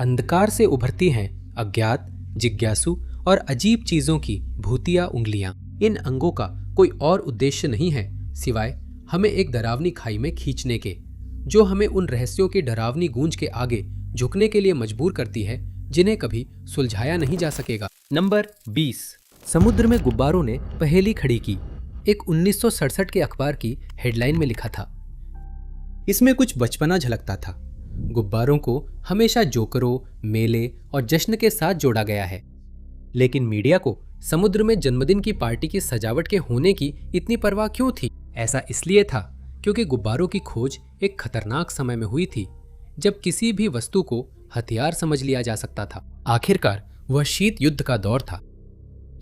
अंधकार से उभरती हैं अज्ञात, जिज्ञासु और अजीब चीजों की भूतिया उंगलियां। इन अंगों का कोई और उद्देश्य नहीं है सिवाय हमें एक डरावनी खाई में खींचने के, जो हमें उन रहस्यों की डरावनी गूंज के आगे झुकने के लिए मजबूर करती है जिन्हें कभी सुलझाया नहीं जा सकेगा। नंबर 20। समुद्र में गुब्बारों ने पहेली खड़ी की। एक 1967 के अखबार की हेडलाइन में लिखा था। इसमें कुछ बचपना झलकता था। गुब्बारों को हमेशा जोकरों, मेले और जश्न के साथ जोड़ा गया है, लेकिन मीडिया को समुद्र में जन्मदिन की पार्टी की सजावट के होने की इतनी परवाह क्यों थी? ऐसा इसलिए था क्योंकि गुब्बारों की खोज एक खतरनाक समय में हुई थी, जब किसी भी वस्तु को हथियार समझ लिया जा सकता था। आखिरकार वह शीत युद्ध का दौर था।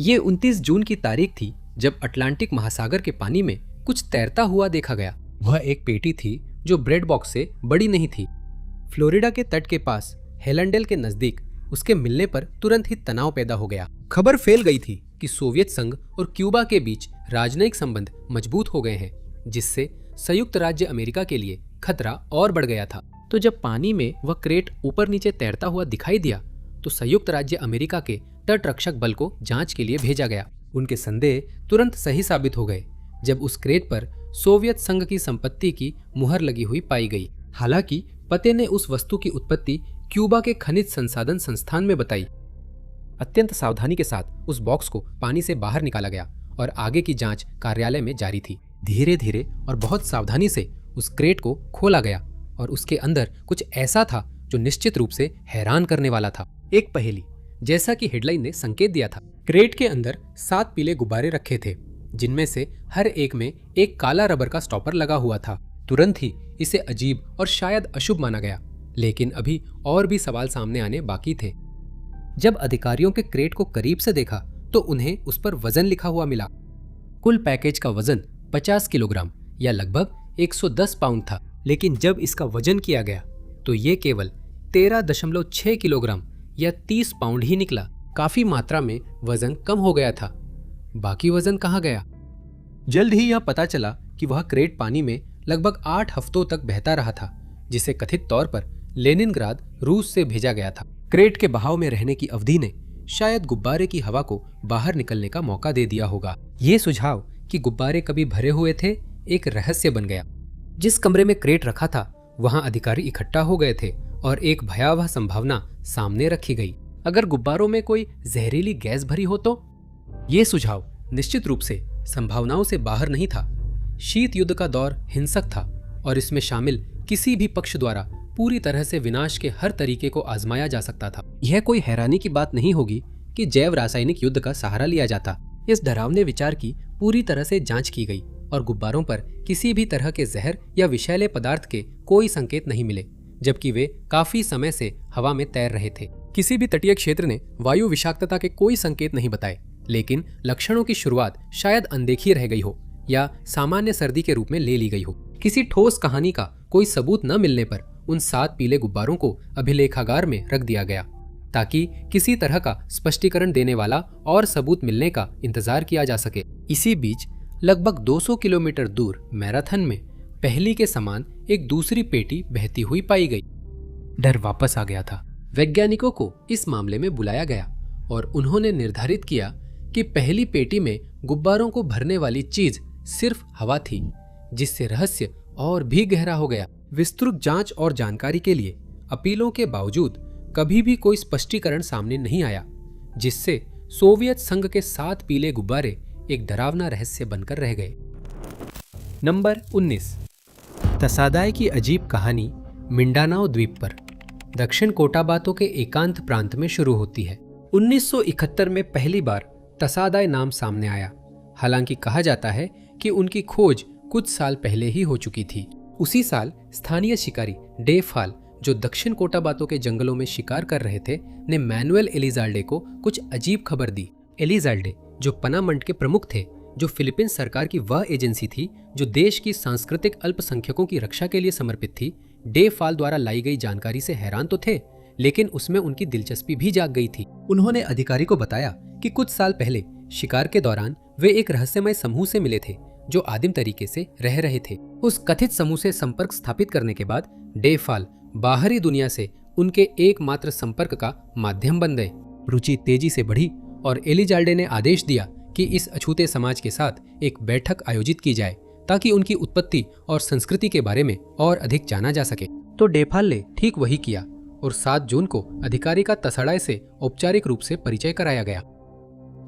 ये 29 जून की तारीख थी जब अटलांटिक महासागर के पानी में कुछ तैरता हुआ देखा गया। वह एक पेटी थी जो ब्रेड बॉक्स से बड़ी नहीं थी। फ्लोरिडा के तट के पास हेलनडेल के नजदीक उसके मिलने पर तुरंत ही तनाव पैदा हो गया। खबर फैल गई थी कि सोवियत संघ और क्यूबा के बीच राजनयिक संबंध मजबूत हो गए हैं, जिससे संयुक्त राज्य अमेरिका के लिए खतरा और बढ़ गया था। तो जब पानी में वह क्रेट ऊपर नीचे तैरता हुआ दिखाई दिया तो संयुक्त राज्य अमेरिका के तट रक्षक बल को जांच के लिए भेजा गया। उनके संदेह तुरंत सही साबित हो गए जब उस क्रेट पर सोवियत संघ की संपत्ति की मुहर लगी हुई पाई गई। हालांकि पते ने उस वस्तु की उत्पत्ति क्यूबा के खनिज संसाधन संस्थान में बताई। अत्यंत सावधानी के साथ उस बॉक्स को पानी से बाहर निकाला गया और आगे की जांच कार्यालय में जारी थी। धीरे धीरे और बहुत सावधानी से उस क्रेट को खोला गया और उसके अंदर कुछ ऐसा था जो निश्चित रूप से हैरान करने वाला था। एक पहेली, जैसा कि हेडलाइन ने संकेत दिया था। क्रेट के अंदर 7 पीले गुब्बारे रखे थे, जिनमें से हर एक में एक काला रबर का स्टॉपर लगा हुआ था। तुरंत ही इसे अजीब और शायद अशुभ माना गया, लेकिन अभी और भी सवाल सामने आने बाकी थे। जब अधिकारियों के क्रेट को करीब से देखा तो उन्हें उस पर वजन लिखा हुआ मिला। कुल पैकेज का वजन 50 किलोग्राम या लगभग 110 पाउंड था, लेकिन जब इसका वजन किया गया तो ये केवल 13.6 किलोग्राम या 30 पाउंड ही निकला। काफी मात्रा में वजन कम हो गया था। बाकी वजन कहाँ गया? जल्द ही यह पता चला कि वह क्रेट पानी में लगभग 8 हफ्तों तक बहता रहा था, जिसे कथित तौर पर लेनिनग्राद, रूस से भेजा गया था। क्रेट के बहाव में रहने की अवधि ने शायद गुब्बारे की हवा को बाहर निकलने का मौका दे दिया होगा। ये सुझाव कि गुब्बारे कभी भरे हुए थे एक रहस्य बन गया। जिस कमरे में क्रेट रखा था वहां अधिकारी इकट्ठा हो गए थे और एक भयावह संभावना सामने रखी गई। अगर गुब्बारों में कोई जहरीली गैस भरी हो तो? ये सुझाव निश्चित रूप से संभावनाओं से बाहर नहीं था। शीत युद्ध का दौर हिंसक था और इसमें शामिल किसी भी पक्ष द्वारा पूरी तरह से विनाश के हर तरीके को आजमाया जा सकता था। यह कोई हैरानी की बात नहीं होगी कि जैव रासायनिक युद्ध का सहारा लिया जाता। इस डरावने विचार की पूरी तरह से जांच की गई और गुब्बारों पर किसी भी तरह के जहर या विषैले पदार्थ के कोई संकेत नहीं मिले, जबकि वे काफी समय से हवा में तैर रहे थे। किसी भी तटीय क्षेत्र ने वायु विषाक्तता के कोई संकेत नहीं बताए, लेकिन लक्षणों की शुरुआत शायद अनदेखी रह गई हो या सामान्य सर्दी के रूप में ले ली गई हो। किसी ठोस कहानी का कोई सबूत न मिलने पर उन 7 पीले गुब्बारों को अभिलेखागार में रख दिया गया, ताकि किसी तरह का स्पष्टीकरण देने वाला और सबूत मिलने का इंतजार किया जा सके। इसी बीच लगभग 200 किलोमीटर दूर मैराथन में पहली के समान एक दूसरी पेटी बहती हुई पाई गई। डर वापस आ गया था। वैज्ञानिकों को इस मामले में बुलाया गया और उन्होंने निर्धारित किया कि पहली पेटी में गुब्बारों को भरने वाली चीज सिर्फ हवा थी, जिससे रहस्य और भी गहरा हो गया। विस्तृत जांच और जानकारी के लिए अपीलों के बावजूद कभी भी कोई स्पष्टीकरण सामने नहीं आया, जिससे सोवियत संघ के 7 पीले गुब्बारे एक डरावना रहस्य बनकर रह गए। नंबर 19। तसादाय की अजीब कहानी मिंडानाओ द्वीप पर दक्षिण कोटाबातो के एकांत प्रांत में शुरू होती है। 1971 में पहली बार तसादाय नाम सामने आया। हालांकि कहा जाता है कि उनकी खोज कुछ साल पहले ही हो चुकी थी। उसी साल स्थानीय शिकारी डे फाल, जो दक्षिण कोटाबातो के जंगलों में शिकार कर रहे थे, ने मैनुएल एलिजाल्डे को कुछ अजीब खबर दी। एलिजाल्डे, जो पनामंड के प्रमुख थे, जो फिलीपीन सरकार की वह एजेंसी थी जो देश की सांस्कृतिक अल्पसंख्यकों की रक्षा के लिए समर्पित थी, डे फाल द्वारा लाई गई जानकारी से हैरान तो थे, लेकिन उसमें उनकी दिलचस्पी भी जाग गई थी। उन्होंने अधिकारी को बताया कि कुछ साल पहले शिकार के दौरान वे एक रहस्यमय समूह से मिले थे जो आदिम तरीके से रह रहे थे। उस कथित समूह से संपर्क स्थापित करने के बाद डे फाल बाहरी दुनिया से उनके एकमात्र संपर्क का माध्यम बन गए। रुचि तेजी से बढ़ी और एलिजाल्डे ने आदेश दिया कि इस अछूते समाज के साथ एक बैठक आयोजित की जाए ताकि उनकी उत्पत्ति और संस्कृति के बारे में और अधिक जाना जा सके। तो डेफाल ने ठीक वही किया और 7 जून को अधिकारी का तसड़ाए से औपचारिक रूप से परिचय कराया गया।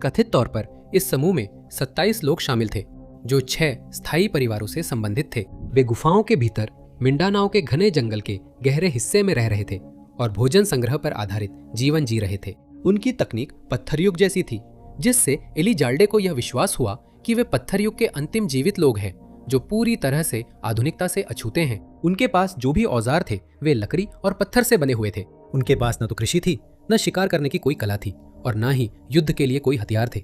कथित तौर पर इस समूह में 27 लोग शामिल थे जो 6 स्थायी परिवारों से संबंधित थे। वे गुफाओं के भीतर मिंडानाओ के घने जंगल के गहरे हिस्से में रह रहे थे और भोजन संग्रह पर आधारित जीवन जी रहे थे। उनकी तकनीक पत्थर युग जैसी थी, जिससे एलिजाल्डे को यह विश्वास हुआ कि वे पत्थर युग के अंतिम जीवित लोग हैं जो पूरी तरह से आधुनिकता से अछूते हैं। उनके पास जो भी औजार थे वे लकड़ी और पत्थर से बने हुए थे। उनके पास न तो कृषि थी, न शिकार करने की कोई कला थी और न ही युद्ध के लिए कोई हथियार थे।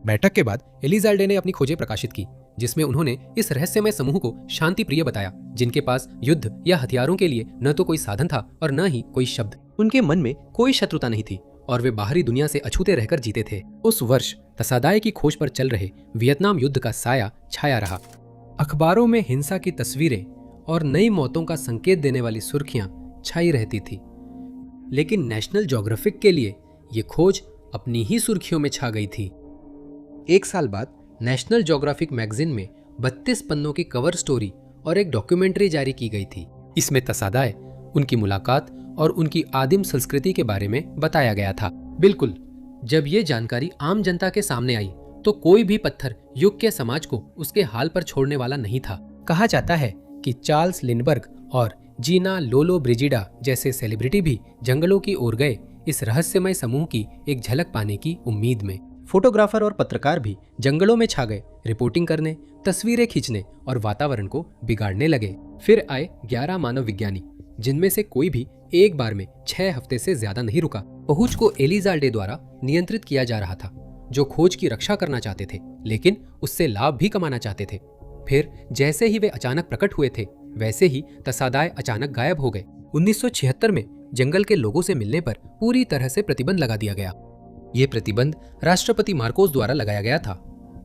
बैठक के बाद एलिजाल्डे ने अपनी खोजें प्रकाशित की, जिसमें उन्होंने इस रहस्यमय समूह को शांति प्रिय बताया, जिनके पास युद्ध या हथियारों के लिए न तो कोई साधन था और न ही कोई शब्द। उनके मन में कोई शत्रुता नहीं थी और वे बाहरी दुनिया से अछूते रहकर जीते थे। उस वर्ष तसादाए की खोज पर चल रहे वियतनाम युद्ध का साया छाया रहा। अखबारों में हिंसा की तस्वीरें और नई मौतों का संकेत देने वाली सुर्खियां छाई रहती थी, लेकिन नेशनल ज्योग्राफिक के लिए ये खोज अपनी ही सुर्खियों में छा गई थी। 1 साल बाद नेशनल ज्योग्राफिक मैगजीन में 32 पन्नों की कवर स्टोरी और एक डॉक्यूमेंट्री जारी की गई थी। इसमें तसादाए, उनकी मुलाकात और उनकी आदिम संस्कृति के बारे में बताया गया था। बिल्कुल, जब ये जानकारी आम जनता के सामने आई तो कोई भी पत्थर युग के समाज को उसके हाल पर छोड़ने वाला नहीं था। कहा जाता है कि चार्ल्स लिंडबर्ग और जीना लोलो ब्रिजिडा जैसे सेलिब्रिटी भी जंगलों की ओर गए इस रहस्यमय समूह की एक झलक पाने की उम्मीद में। फोटोग्राफर और पत्रकार भी जंगलों में छा गए, रिपोर्टिंग करने, तस्वीरें खींचने और वातावरण को बिगाड़ने लगे। फिर आए 11 मानव विज्ञानी, जिनमें से कोई भी एक बार में 6 हफ्ते से ज्यादा नहीं रुका। पहुंच को एलिजाल्डे द्वारा नियंत्रित किया जा रहा था, जो खोज की रक्षा करना चाहते थे लेकिन उससे लाभ भी कमाना चाहते थे। फिर जैसे ही वे अचानक प्रकट हुए थे, वैसे ही तसादाए अचानक गायब हो गए। 1976 में जंगल के लोगों से मिलने पर पूरी तरह से प्रतिबंध लगा दिया गया। ये प्रतिबंध राष्ट्रपति मार्कोस द्वारा लगाया गया था।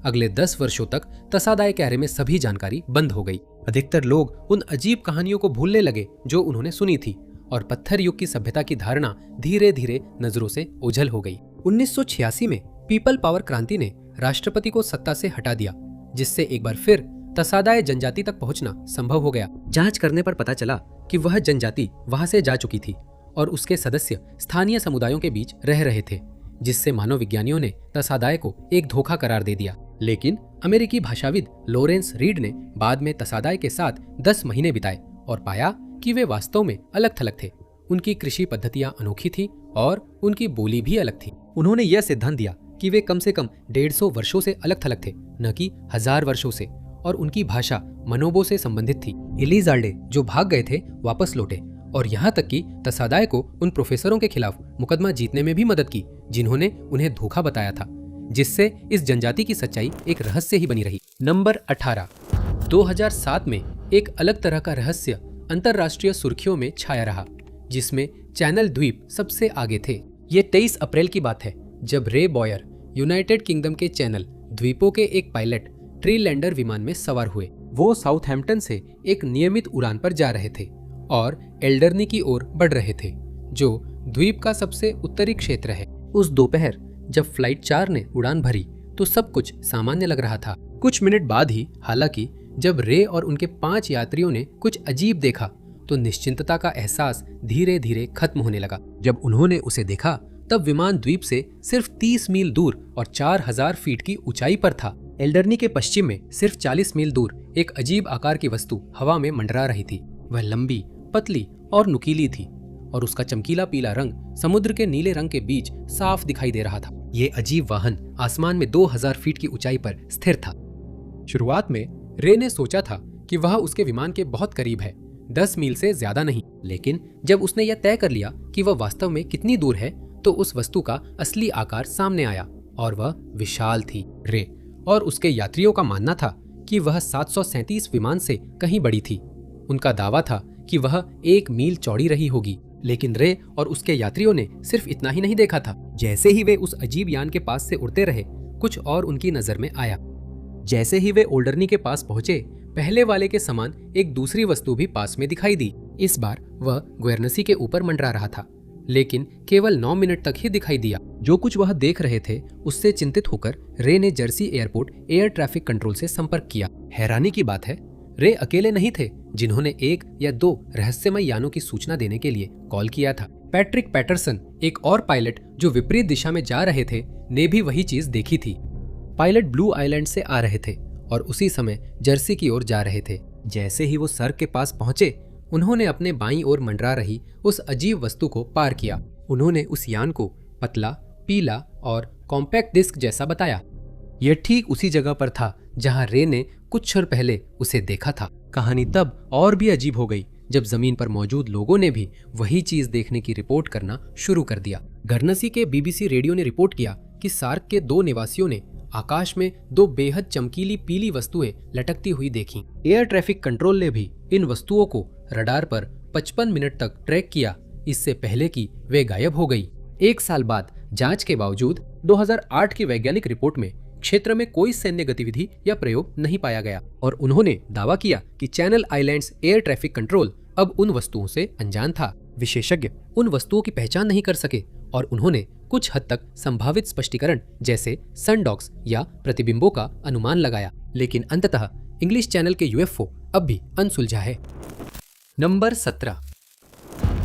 अगले 10 वर्षों तक तसादाए के बारे में सभी जानकारी बंद हो गई। अधिकतर लोग उन अजीब कहानियों को भूलने लगे जो उन्होंने सुनी थी और पत्थर युग की सभ्यता की धारणा धीरे धीरे नजरों से ओझल हो गई। 1986 में पीपल पावर क्रांति ने राष्ट्रपति को सत्ता से हटा दिया, जिससे एक बार फिर तसादाए जनजाति तक पहुंचना संभव हो गया। जांच करने पर पता चला कि वह जनजाति वहां से जा चुकी थी और उसके सदस्य स्थानीय समुदायों के बीच रह रहे थे, जिससे मानव विज्ञानियों ने तसादाए को एक धोखा करार दे दिया। लेकिन अमेरिकी भाषाविद लॉरेंस रीड ने बाद में तसादाए के साथ 10 महीने बिताए और पाया कि वे वास्तव में अलग थलग थे। उनकी कृषि पद्धतियां अनोखी थी और उनकी बोली भी अलग थी। उन्होंने यह सिद्धांत दिया कि वे कम से कम 150 वर्षों से अलग थलग थे, न कि 1000 वर्षों से, और उनकी भाषा मनोबो से संबंधित थी। एलिजाल्डे जो भाग गए थे वापस लौटे और यहाँ तक कि तसादाए को उन प्रोफेसरों के खिलाफ मुकदमा जीतने में भी मदद की जिन्होंने उन्हें धोखा बताया था, जिससे इस जनजाति की सच्चाई एक रहस्य ही बनी रही। नंबर 18। 2007 में एक अलग तरह का रहस्य अंतरराष्ट्रीय सुर्खियों में छाया रहा, जिसमें चैनल द्वीप सबसे आगे थे। ये 23 अप्रैल की बात है, जब रे बॉयर यूनाइटेड किंगडम के चैनल द्वीपों के एक पायलट ट्रीलैंडर विमान में सवार हुए। वो साउथहैम्पटन से एक नियमित उड़ान पर जा रहे थे और एल्डरनी की ओर बढ़ रहे थे, जो द्वीप का सबसे उत्तरी क्षेत्र है। उस दोपहर जब फ्लाइट 4 ने उड़ान भरी तो सब कुछ सामान्य लग रहा था। कुछ मिनट बाद ही, हालांकि, जब रे और उनके 5 यात्रियों ने कुछ अजीब देखा तो निश्चिंतता का एहसास धीरे धीरे खत्म होने लगा। जब उन्होंने उसे देखा तब विमान द्वीप से सिर्फ 30 मील दूर और 4000 फीट की ऊंचाई पर था। एल्डरनी के पश्चिम में सिर्फ 40 मील दूर एक अजीब आकार की वस्तु हवा में मंडरा रही थी। वह लंबी, पतली और नुकीली थी और उसका चमकीला पीला रंग समुद्र के नीले रंग के बीच साफ दिखाई दे रहा था। ये अजीब वाहन आसमान में 2000 फीट की ऊंचाई पर स्थिर था। शुरुआत में रे ने सोचा था कि वह उसके विमान के बहुत करीब है, 10 मील से ज्यादा नहीं। लेकिन जब उसने यह तय कर लिया कि वह वास्तव में कितनी दूर है, तो उस वस्तु का असली आकार सामने आया और वह विशाल थी। रे और उसके यात्रियों का मानना था कि वह 737 विमान से कहीं बड़ी थी। उनका दावा था कि वह 1 मील चौड़ी रही होगी। लेकिन रे और उसके यात्रियों ने सिर्फ इतना ही नहीं देखा था। जैसे ही वे उस अजीब यान के पास से उड़ते रहे, कुछ और उनकी नजर में आया। जैसे ही वे ओल्डरनी के पास पहुंचे, पहले वाले के समान एक दूसरी वस्तु भी पास में दिखाई दी। इस बार वह ग्वेर्नसी के ऊपर मंडरा रहा था, लेकिन केवल 9 मिनट तक ही दिखाई दिया। जो कुछ वह देख रहे थे उससे चिंतित होकर रे ने Jersey airport air traffic control से संपर्क किया। हैरानी की बात है, रे अकेले नहीं थे जिन्होंने 1 या 2 रहस्यमय यानों की सूचना देने के लिए कॉल किया था। पैट्रिक पैटरसन, एक और पायलट जो विपरीत दिशा में जा रहे थे, ने भी वही चीज देखी थी। पायलट ब्लू आइलैंड से आ रहे थे और उसी समय जर्सी की ओर जा रहे थे। जैसे ही वो सर के पास पहुंचे, उन्होंने अपने बाईं ओर मंडरा रही उस अजीब वस्तु को पार किया। उन्होंने उस यान को पतला, पीला और कॉम्पैक्ट डिस्क जैसा बताया। यह ठीक उसी जगह पर था जहां रे ने कुछ क्षण पहले उसे देखा था। कहानी तब और भी अजीब हो गई जब जमीन पर मौजूद लोगों ने भी वही चीज देखने की रिपोर्ट करना शुरू कर दिया। गर्नसी के बीबीसी रेडियो ने रिपोर्ट किया कि सार्क के 2 निवासियों ने आकाश में 2 बेहद चमकीली पीली वस्तुएं लटकती हुई देखीं। एयर ट्रैफिक कंट्रोल ने भी इन वस्तुओं को रडार पर 55 मिनट तक ट्रैक किया, इससे पहले कि वे गायब हो गई। 1 साल बाद जांच के बावजूद 2008 की वैज्ञानिक रिपोर्ट में क्षेत्र में कोई सैन्य गतिविधि या प्रयोग नहीं पाया गया और उन्होंने दावा किया कि channel islands air traffic control अब उन वस्तुओं से अनजान था। विशेषज्ञ उन वस्तुओं की पहचान नहीं कर सके और उन्होंने कुछ हद तक संभावित स्पष्टीकरण जैसे सनडॉग्स या प्रतिबिंबों का अनुमान लगाया, लेकिन अंततः इंग्लिश चैनल के यूएफओ अब भी अनसुलझा है। नंबर 17।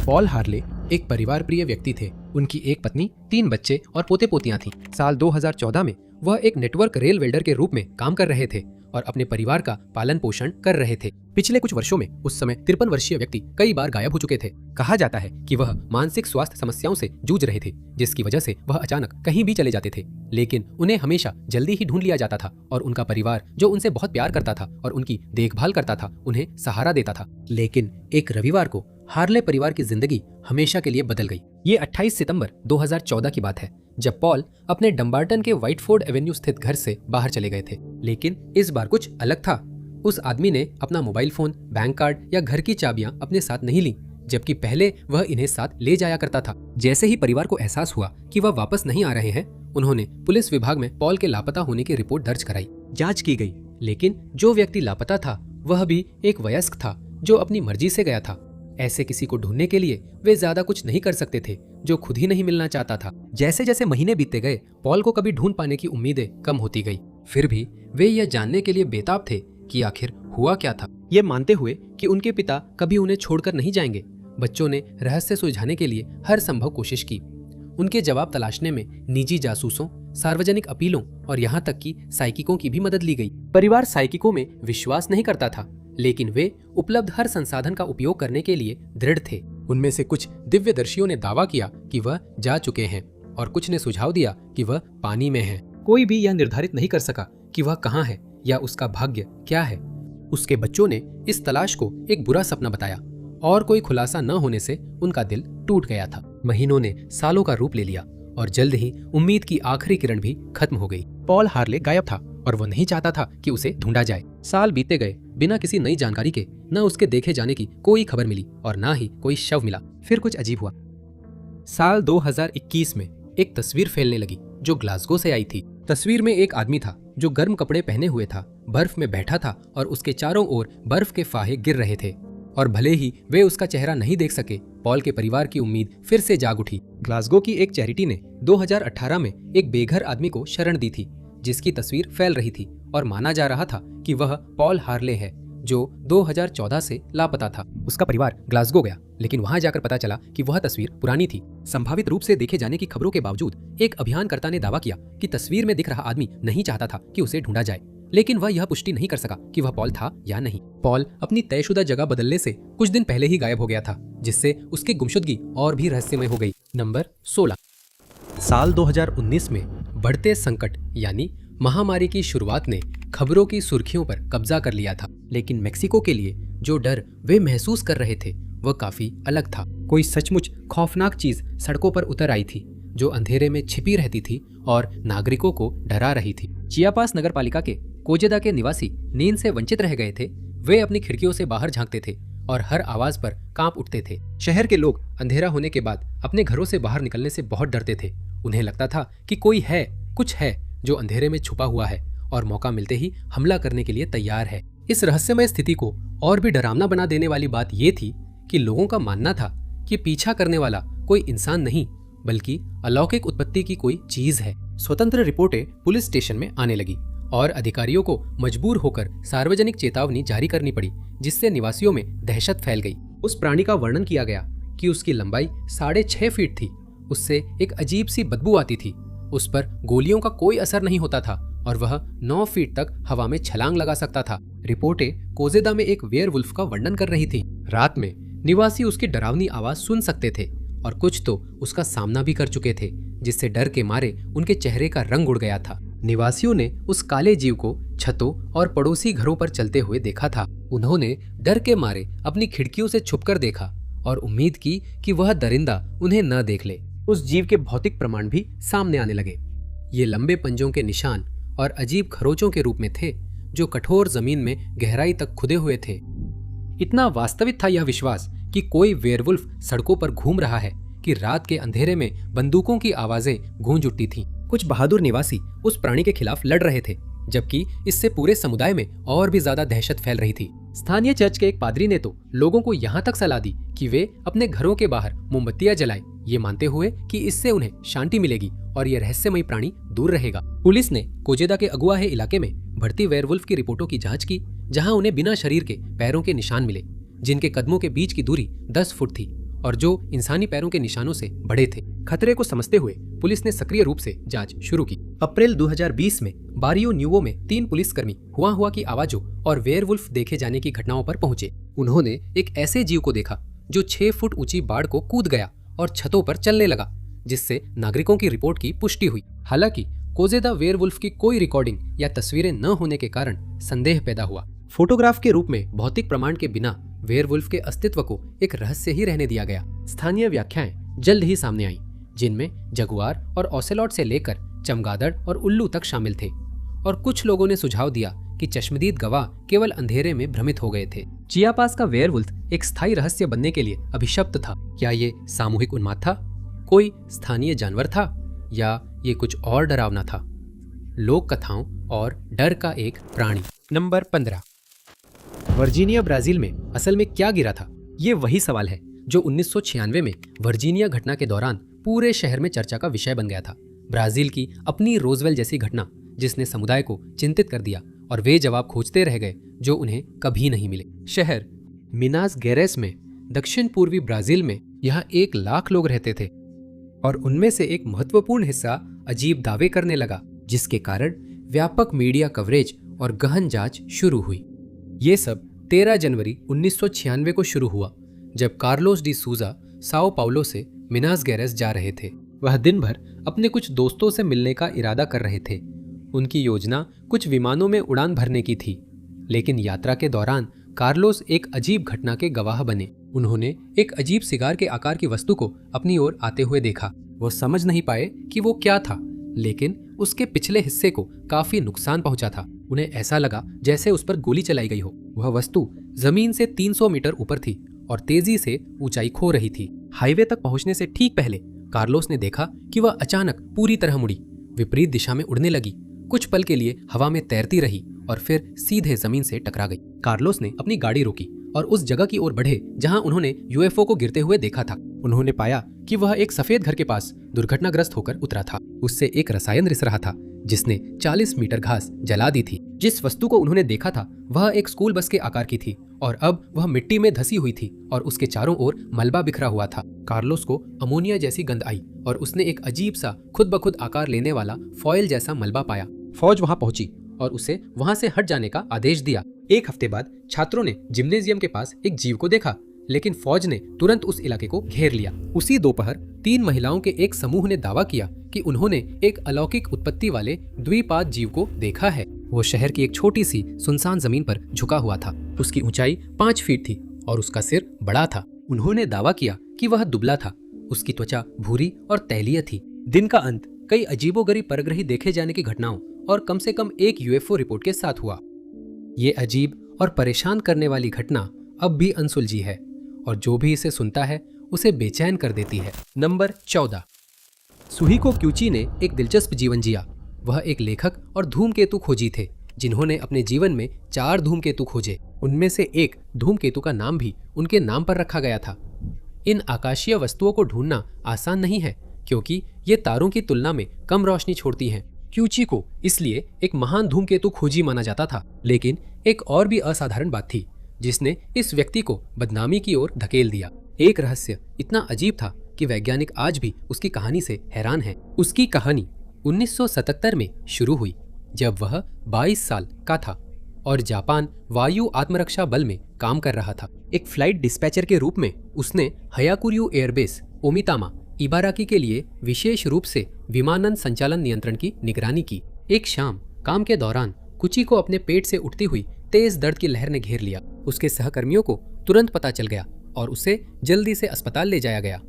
पॉल हार्ले एक परिवार प्रिय व्यक्ति थे। उनकी एक पत्नी, 3 बच्चे और पोते पोतियां थीं। साल 2014 में वह एक नेटवर्क रेल वेल्डर के रूप में काम कर रहे थे और अपने परिवार का पालन पोषण कर रहे थे। पिछले कुछ वर्षों में उस समय 53 वर्षीय व्यक्ति कई बार गायब हो चुके थे। कहा जाता है कि वह मानसिक स्वास्थ्य समस्याओं से जूझ रहे थे, जिसकी वजह से वह अचानक कहीं भी चले जाते थे, लेकिन उन्हें हमेशा जल्दी ही ढूंढ लिया जाता था और उनका परिवार, जो उनसे बहुत प्यार करता था और उनकी देखभाल करता था, उन्हें सहारा देता था। लेकिन एक रविवार को हार्ले परिवार की जिंदगी हमेशा के लिए बदल गई। ये 28 सितंबर 2014 की बात है, जब पॉल अपने डम्बार्टन के व्हाइटफोर्ड एवेन्यू स्थित घर से बाहर चले गए थे। लेकिन इस बार कुछ अलग था। उस आदमी ने अपना मोबाइल फोन, बैंक कार्ड या घर की चाबियां अपने साथ नहीं ली, जबकि पहले वह इन्हें साथ ले जाया करता था। जैसे ही परिवार को एहसास हुआ कि वह वापस नहीं आ रहे हैं, उन्होंने पुलिस विभाग में पॉल के लापता होने की रिपोर्ट दर्ज कराई। जांच की गई, लेकिन जो व्यक्ति लापता था वह भी एक वयस्क था जो अपनी मर्जी से गया था। ऐसे किसी को ढूंढने के लिए वे ज्यादा कुछ नहीं कर सकते थे, जो खुद ही नहीं मिलना चाहता था। जैसे जैसे महीने बीतते गए, पॉल को कभी ढूंढ पाने की उम्मीदें कम होती गई। फिर भी वे यह जानने के लिए बेताब थे कि आखिर हुआ क्या था। ये मानते हुए कि उनके पिता कभी उन्हें छोड़कर नहीं जाएंगे, बच्चों ने रहस्य सुलझाने के लिए हर संभव कोशिश की। उनके जवाब तलाशने में निजी जासूसों, सार्वजनिक अपीलों और यहाँ तक कि साइकिकों की भी मदद ली गई। परिवार साइकिकों में विश्वास नहीं करता था, लेकिन वे उपलब्ध हर संसाधन का उपयोग करने के लिए दृढ़ थे। उनमें से कुछ दिव्यदर्शियों ने दावा किया कि वह जा चुके हैं और कुछ ने सुझाव दिया कि वह पानी में है। कोई भी यह निर्धारित नहीं कर सका कि वह कहाँ है या उसका भाग्य क्या है। उसके बच्चों ने इस तलाश को एक बुरा सपना बताया और कोई खुलासा न होने से उनका दिल टूट गया था। महीनों ने सालों का रूप ले लिया और जल्द ही उम्मीद की आखिरी किरण भी खत्म हो गई। पॉल हार्ले गायब था और वह नहीं चाहता था कि उसे ढूंढा जाए। साल बीते गए, बिना किसी नई जानकारी के न उसके देखे जाने की कोई खबर मिली और न ही कोई शव मिला। फिर कुछ अजीब हुआ। साल 2021 में एक तस्वीर फैलने लगी जो ग्लासगो से आई थी। तस्वीर में एक आदमी था जो गर्म कपड़े पहने हुए था, बर्फ में बैठा था और उसके चारों ओर बर्फ के फाहे गिर रहे थे। और भले ही वे उसका चेहरा नहीं देख सके, पॉल के परिवार की उम्मीद फिर से जाग उठी। ग्लासगो की एक चैरिटी ने 2018 में एक बेघर आदमी को शरण दी थी, जिसकी तस्वीर फैल रही थी और माना जा रहा था कि वह पॉल हार्ले है, जो 2014 से लापता था। उसका परिवार ग्लासगो गया, लेकिन वहां जाकर पता चला कि वह तस्वीर पुरानी थी। संभावित रूप से देखे जाने की खबरों के बावजूद एक अभियानकर्ता ने दावा किया कि तस्वीर में दिख रहा आदमी नहीं चाहता था कि उसे ढूंढा जाए, लेकिन वह यह पुष्टि नहीं कर सका कि वह पॉल था या नहीं। पॉल अपनी तयशुदा जगह बदलने से कुछ दिन पहले ही गायब हो गया था, जिससे उसकी गुमशुदगी और भी रहस्यमय हो गई। नंबर 16। साल 2019 में बढ़ते संकट यानी महामारी की शुरुआत ने खबरों की सुर्खियों पर कब्जा कर लिया था, लेकिन मेक्सिको के लिए जो डर वे महसूस कर रहे थे वह काफी अलग था। कोई सचमुच खौफनाक चीज सड़कों पर उतर आई थी, जो अंधेरे में छिपी रहती थी और नागरिकों को डरा रही थी। चियापास नगरपालिका के कोजेदा के निवासी नींद से वंचित रह गए थे। वे अपनी खिड़कियों से बाहर झांकते थे और हर आवाज पर कांप उठते थे। शहर के लोग अंधेरा होने के बाद अपने घरों से बाहर निकलने से बहुत डरते थे। उन्हें लगता था कि कोई है, कुछ है जो अंधेरे में छुपा हुआ है और मौका मिलते ही हमला करने के लिए तैयार है। इस रहस्यमय स्थिति को और भी डरावना बना देने वाली बात ये थी कि लोगों का मानना था कि पीछा करने वाला कोई इंसान नहीं बल्कि अलौकिक उत्पत्ति की कोई चीज है। स्वतंत्र रिपोर्टें पुलिस स्टेशन में आने लगी और अधिकारियों को मजबूर होकर सार्वजनिक चेतावनी जारी करनी पड़ी, जिससे निवासियों में दहशत फैल गई। उस प्राणी का वर्णन किया गया कि उसकी लंबाई 6.5 फीट थी, उससे एक अजीब सी बदबू आती थी, उस पर गोलियों का कोई असर नहीं होता था और वह 9 फीट तक हवा में छलांग लगा सकता था। रिपोर्टें कोजेदा में एक वेयरवुल्फ का वर्णन कर रही थी। रात में निवासी उसकी डरावनी आवाज सुन सकते थे और कुछ तो उसका सामना भी कर चुके थे, जिससे डर के मारे उनके चेहरे का रंग उड़ गया था। निवासियों ने उस काले जीव को छतों और पड़ोसी घरों पर चलते हुए देखा था। उन्होंने डर के मारे अपनी खिड़कियों से छुपकर देखा और उम्मीद की कि वह दरिंदा उन्हें न देख ले। उस जीव के भौतिक प्रमाण भी सामने आने लगे। ये लंबे पंजों के निशान और अजीब खरोचों के रूप में थे, जो कठोर जमीन में गहराई तक खुदे हुए थे। इतना वास्तविक था यह विश्वास कि कोई वेयरवुल्फ सड़कों पर घूम रहा है कि रात के अंधेरे में बंदूकों की आवाजें गूंज उठती थीं। कुछ बहादुर निवासी उस प्राणी के खिलाफ लड़ रहे थे, जबकि इससे पूरे समुदाय में और भी ज्यादा दहशत फैल रही थी। स्थानीय चर्च के एक पादरी ने तो लोगों को यहाँ तक सलाह दी कि वे अपने घरों के बाहर मोमबत्तियां जलाएं, ये मानते हुए कि इससे उन्हें शांति मिलेगी और यह रहस्यमयी प्राणी दूर रहेगा। पुलिस ने कोजेदा के अगुआहे इलाके में बढ़ती वेयरवुल्फ की रिपोर्टों की जांच की, जहां उन्हें बिना शरीर के पैरों के निशान मिले, जिनके कदमों के बीच की दूरी 10 फुट थी और जो इंसानी पैरों के निशानों से बड़े थे। खतरे को समझते हुए पुलिस ने सक्रिय रूप से जांच शुरू की। अप्रैल 2020 में बारियो न्यूवो में 3 पुलिसकर्मी हुआ की आवाजों और वेयरवुल्फ देखे जाने की घटनाओं पर पहुंचे। उन्होंने एक ऐसे जीव को देखा जो 6 फुट ऊंची बाड़ को कूद गया और छतों पर चलने लगा, जिससे नागरिकों की रिपोर्ट की पुष्टि हुई। हालांकि कोजेदा वेयरवुल्फ की कोई रिकॉर्डिंग या तस्वीरें न होने के कारण संदेह पैदा हुआ। फोटोग्राफ के रूप में भौतिक प्रमाण के बिना वेयरवुल्फ के अस्तित्व को एक रहस्य ही रहने दिया गया। स्थानीय व्याख्याएं जल्द ही सामने आईं, जिनमें जगुआर और ओसेलॉट से लेकर चमगादड़ और उल्लू तक शामिल थे, और कुछ लोगों ने सुझाव दिया कि चश्मदीद गवाह केवल अंधेरे में भ्रमित हो गए थे। चियापास का वेयरवुल्फ एक स्थायी रहस्य बनने के लिए अभिशप्त था। क्या ये सामूहिक उन्माद था, कोई स्थानीय जानवर था, या ये कुछ और डरावना था? लोक कथाओं और डर का एक प्राणी। नंबर 15, वर्जीनिया ब्राजील में असल में क्या गिरा था? ये वही सवाल है जो 1996 में वर्जीनिया घटना के दौरान पूरे शहर में चर्चा का विषय बन गया था। ब्राजील की अपनी रोजवेल जैसी घटना जिसने समुदाय को चिंतित कर दिया, और वे जवाब खोजते रह गए जो उन्हें कभी नहीं मिले। शहर मिनास गेरेस में दक्षिण पूर्वी ब्राजील में यहाँ 1 लाख लोग रहते थे, और उनमें से एक महत्वपूर्ण हिस्सा अजीब दावे करने लगा, जिसके कारण व्यापक मीडिया कवरेज और गहन जांच शुरू हुई। ये सब 13 जनवरी 1996 को शुरू हुआ, जब कार्लोस डी सूजा साओ पाउलो से मिनास गेरेस जा रहे थे। वह दिन भर अपने कुछ दोस्तों से मिलने का इरादा कर रहे थे। उनकी योजना कुछ विमानों में उड़ान भरने की थी, लेकिन यात्रा के दौरान कार्लोस एक अजीब घटना के गवाह बने। उन्होंने एक अजीब सिगार के आकार की वस्तु को अपनी ओर आते हुए देखा। वो समझ नहीं पाए कि वो क्या था, लेकिन उसके पिछले हिस्से को काफी नुकसान पहुंचा था। उन्हें ऐसा लगा जैसे उस पर गोली चलाई गई हो। वह वस्तु जमीन से 300 मीटर ऊपर थी और तेजी से ऊंचाई खो रही थी। हाईवे तक पहुंचने से ठीक पहले कार्लोस ने देखा कि वह अचानक पूरी तरह मुड़ी, विपरीत दिशा में उड़ने लगी, कुछ पल के लिए हवा में तैरती रही और फिर सीधे जमीन से टकरा गई। कार्लोस ने अपनी गाड़ी रोकी और उस जगह की ओर बढ़े जहां उन्होंने यूएफओ को गिरते हुए देखा था। उन्होंने पाया कि वह एक सफेद घर के पास दुर्घटनाग्रस्त होकर उतरा था। उससे एक रसायन रिस रहा था जिसने 40 मीटर घास जला दी थी। जिस वस्तु को उन्होंने देखा था वह एक स्कूल बस के आकार की थी और अब वह मिट्टी में धसी हुई थी और उसके चारों ओर मलबा बिखरा हुआ था। कार्लोस को अमोनिया जैसी गंध आई और उसने एक अजीब सा खुद ब खुद आकार लेने वाला फॉयल जैसा मलबा पाया। फौज वहां पहुंची और उसे वहां से हट जाने का आदेश दिया। 1 हफ्ते बाद छात्रों ने जिम्नेजियम के पास एक जीव को देखा, लेकिन फौज ने तुरंत उस इलाके को घेर लिया। उसी दोपहर 3 महिलाओं के एक समूह ने दावा किया कि उन्होंने एक अलौकिक उत्पत्ति वाले द्विपाद जीव को देखा है। वो शहर की एक छोटी सी सुनसान जमीन पर झुका हुआ था। उसकी ऊंचाई 5 फीट थी और उसका सिर बड़ा था। उन्होंने दावा किया कि वह दुबला था, उसकी त्वचा भूरी और तैलीय थी। दिन का अंत कई अजीबोगरीब परग्रही देखे जाने की घटनाओं और कम से कम एक यूएफओ रिपोर्ट के साथ हुआ। ये अजीब और परेशान करने वाली घटना अब भी अनसुलझी है और जो भी इसे सुनता है उसे बेचैन कर देती है। नंबर 14, सुहिको क्यूची ने एक दिलचस्प जीवन जिया। वह एक लेखक और धूमकेतु खोजी थे। जिन्होंने अपने जीवन में 4 धूमकेतु खोजे। उनमें से एक धूमकेतु का नाम भी उनके नाम पर रखा गया था। इन आकाशीय वस्तुओं को ढूंढना आसान नहीं है क्योंकि ये तारों की तुलना में कम रोशनी छोड़ती हैं। क्यूची को इसलिए एक महान धूमकेतु खोजी माना जाता था। लेकिन एक और भी असाधारण बात थी जिसने इस व्यक्ति को बदनामी की ओर धकेल दिया। एक रहस्य इतना अजीब था कि वैज्ञानिक आज भी उसकी कहानी से हैरान हैं। उसकी कहानी 1977 में शुरू हुई जब वह 22 साल का था और जापान वायु आत्मरक्षा बल में काम कर रहा था। एक फ्लाइट डिस्पैचर के रूप में उसने हयाकुर्यू एयरबेस ओमितामा इबाराकी के लिए विशेष रूप से विमानन संचालन नियंत्रण की निगरानी की। एक शाम काम के दौरान कुची को अपने पेट से उठती हुई तेज दर्द की लहर ने घेर लिया। उसके सहकर्मियों को तुरंत पता चल गया और उसे जल्दी से अस्पताल ले जाया गया।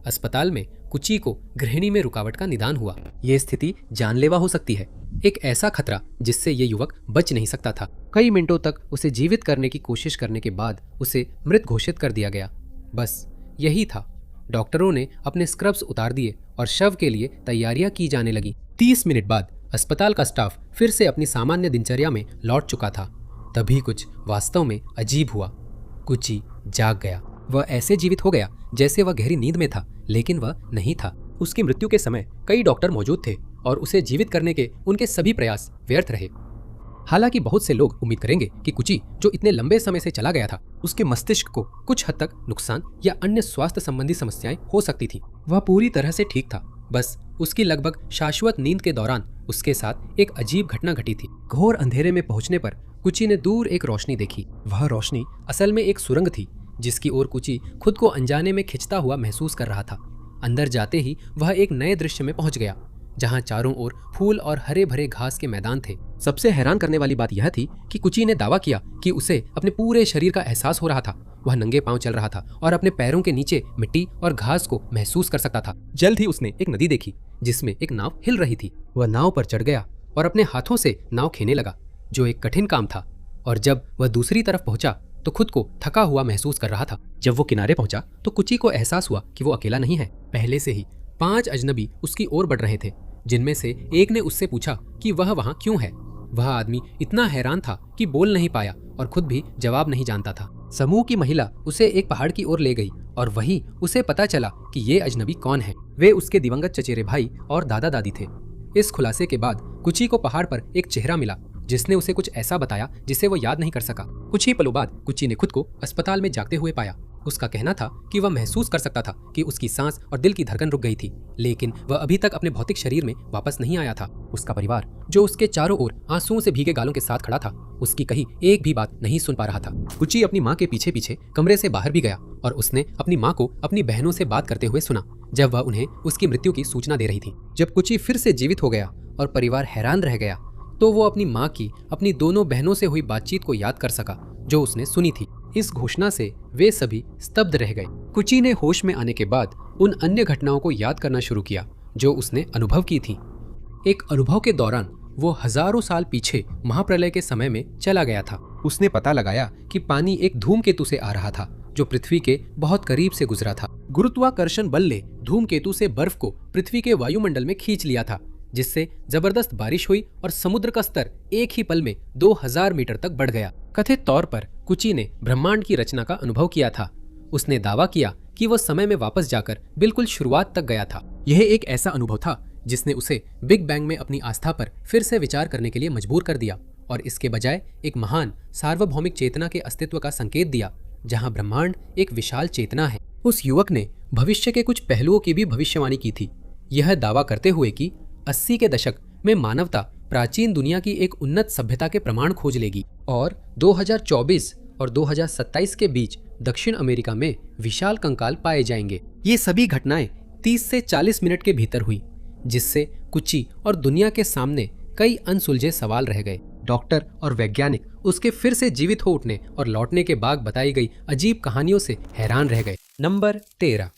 अस्पताल में कुची को गृहिणी में रुकावट का निदान हुआ। यह स्थिति जानलेवा हो सकती है, एक ऐसा खतरा जिससे ये युवक बच नहीं सकता था। कई मिनटों तक उसे जीवित करने की कोशिश करने के बाद उसे मृत घोषित कर दिया गया। बस यही था। डॉक्टरों ने अपने स्क्रब्स उतार दिए और शव के लिए तैयारियां की जाने लगी। 30 मिनट बाद अस्पताल का स्टाफ फिर से अपनी सामान्य दिनचर्या में लौट चुका था। तभी कुछ वास्तव में अजीब हुआ। कुची जाग गया। वह ऐसे जीवित हो गया जैसे वह गहरी नींद में था, लेकिन वह नहीं था। उसकी मृत्यु के समय कई डॉक्टर मौजूद थे और उसे जीवित करने के उनके सभी प्रयास व्यर्थ रहे। हालांकि बहुत से लोग उम्मीद करेंगे कि कुची जो इतने लंबे समय से चला गया था, उसके मस्तिष्क को कुछ हद तक नुकसान या अन्य स्वास्थ्य संबंधी समस्याएं हो सकती थी। वह पूरी तरह से ठीक था। बस उसकी लगभग शाश्वत नींद के दौरान उसके साथ एक अजीब घटना घटी थी। घोर अंधेरे में पहुंचने पर कुची ने दूर एक रोशनी देखी। वह रोशनी असल में एक सुरंग थी जिसकी ओर कुची खुद को अनजाने में खिंचता हुआ महसूस कर रहा था। अंदर जाते ही वह एक नए दृश्य में पहुंच गया जहां चारों ओर फूल और हरे भरे घास के मैदान थे। सबसे हैरान करने वाली बात यह थी कि कुची ने दावा किया कि उसे अपने पूरे शरीर का एहसास हो रहा था। वह नंगे पांव चल रहा था और अपने पैरों के नीचे मिट्टी और घास को महसूस कर सकता था। जल्द ही उसने एक नदी देखी जिसमें एक नाव हिल रही थी। वह नाव पर चढ़ गया और अपने हाथों से नाव खेने लगा, जो एक कठिन काम था। और जब वह दूसरी तरफ पहुंचा तो खुद को थका हुआ महसूस कर रहा था। जब वो किनारे पहुंचा तो कुची को एहसास हुआ कि वो अकेला नहीं है। पहले से ही 5 अजनबी उसकी ओर बढ़ रहे थे, जिनमें से एक ने उससे पूछा कि वह वहां क्यों है। वह आदमी इतना हैरान था कि बोल नहीं पाया और खुद भी जवाब नहीं जानता था। समूह की महिला उसे एक पहाड़ की ओर ले गई और वहीं उसे पता चला कि ये अजनबी कौन है। वे उसके दिवंगत चचेरे भाई और दादा दादी थे। इस खुलासे के बाद कुची को पहाड़ पर एक चेहरा मिला जिसने उसे कुछ ऐसा बताया जिसे वो याद नहीं कर सका। कुछ ही पलों बाद कुची ने खुद को अस्पताल में जागते हुए पाया। उसका कहना था कि वह महसूस कर सकता था कि उसकी सांस और दिल की धड़कन रुक गई थी, लेकिन वह अभी तक अपने भौतिक शरीर में वापस नहीं आया था। उसका परिवार, जो उसके चारों ओर आंसुओं से भीगे गालों के साथ खड़ा था, उसकी कही एक भी बात नहीं सुन पा रहा था। कुची अपनी माँ के पीछे पीछे कमरे से बाहर भी गया और उसने अपनी माँ को अपनी बहनों से बात करते हुए सुना जब वह उन्हें उसकी मृत्यु की सूचना दे रही थी। जब कुची फिर से जीवित हो गया और परिवार हैरान रह गया तो वो अपनी माँ की अपनी दोनों बहनों से हुई बातचीत को याद कर सका जो उसने सुनी थी। इस घोषणा से वे सभी स्तब्ध रह गए। कुची ने होश में आने के बाद उन अन्य घटनाओं को याद करना शुरू किया जो उसने अनुभव की थी। एक अनुभव के दौरान वो हजारों साल पीछे महाप्रलय के समय में चला गया था। उसने पता लगाया कि पानी एक धूमकेतु से आ रहा था जो पृथ्वी के बहुत करीब से गुजरा था। गुरुत्वाकर्षण बल ने धूमकेतु से बर्फ को पृथ्वी के वायुमंडल में खींच लिया था, जिससे जबरदस्त बारिश हुई और समुद्र का स्तर एक ही पल में 2000 मीटर तक बढ़ गया। कथित तौर पर कुची ने ब्रह्मांड की रचना का अनुभव किया था। उसने दावा किया कि वह समय में वापस जाकर बिल्कुल शुरुआत तक गया था। यह एक ऐसा अनुभव था जिसने उसे बिग बैंग में अपनी आस्था पर फिर से विचार करने के लिए मजबूर कर दिया और इसके बजाय एक महान सार्वभौमिक चेतना के अस्तित्व का संकेत दिया, जहां ब्रह्मांड एक विशाल चेतना है। उस युवक ने भविष्य के कुछ पहलुओं की भी भविष्यवाणी की थी, यह दावा करते हुए कि 80 के दशक में मानवता प्राचीन दुनिया की एक उन्नत सभ्यता के प्रमाण खोज लेगी और 2024 और 2027 के बीच दक्षिण अमेरिका में विशाल कंकाल पाए जाएंगे। ये सभी घटनाएं 30 से 40 मिनट के भीतर हुई, जिससे कुची और दुनिया के सामने कई अनसुलझे सवाल रह गए। डॉक्टर और वैज्ञानिक उसके फिर से जीवित हो उठने और लौटने के बाद बताई गई अजीब कहानियों से हैरान रह गए। नंबर 13।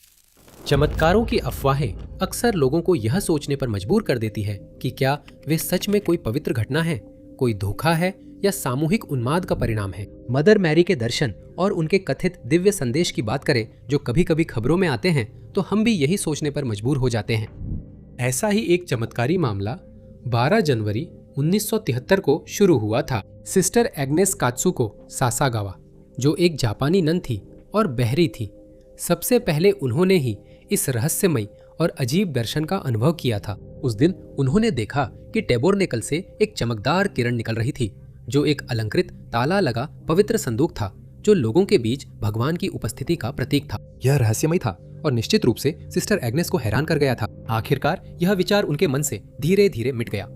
चमत्कारों की अफवाहें अक्सर लोगों को यह सोचने पर मजबूर कर देती है कि क्या वे सच में कोई पवित्र घटना है, कोई धोखा है या सामूहिक उन्माद का परिणाम है। मदर मैरी के दर्शन और उनके कथित दिव्य संदेश की बात करें जो कभी कभी खबरों में आते हैं, तो हम भी यही सोचने पर मजबूर हो जाते हैं। ऐसा ही एक चमत्कारी मामला 12 जनवरी 1973 को शुरू हुआ था। सिस्टर एग्नेस कात्सुको सासागावा, जो एक जापानी नन थी और बहरी थी, सबसे पहले उन्होंने ही इस रहस्यमयी और अजीब दर्शन का अनुभव किया था। उस दिन उन्होंने देखा कि टेबोरनेकल से एक चमकदार किरण निकल रही थी, जो एक अलंकृत ताला लगा पवित्र संदूक था, जो लोगों के बीच भगवान की उपस्थिति का प्रतीक था। यह रहस्यमय था और निश्चित रूप से सिस्टर एग्नेस को हैरान कर गया था। आखिरकार यह विचार उनके मन से धीरे धीरे मिट गया,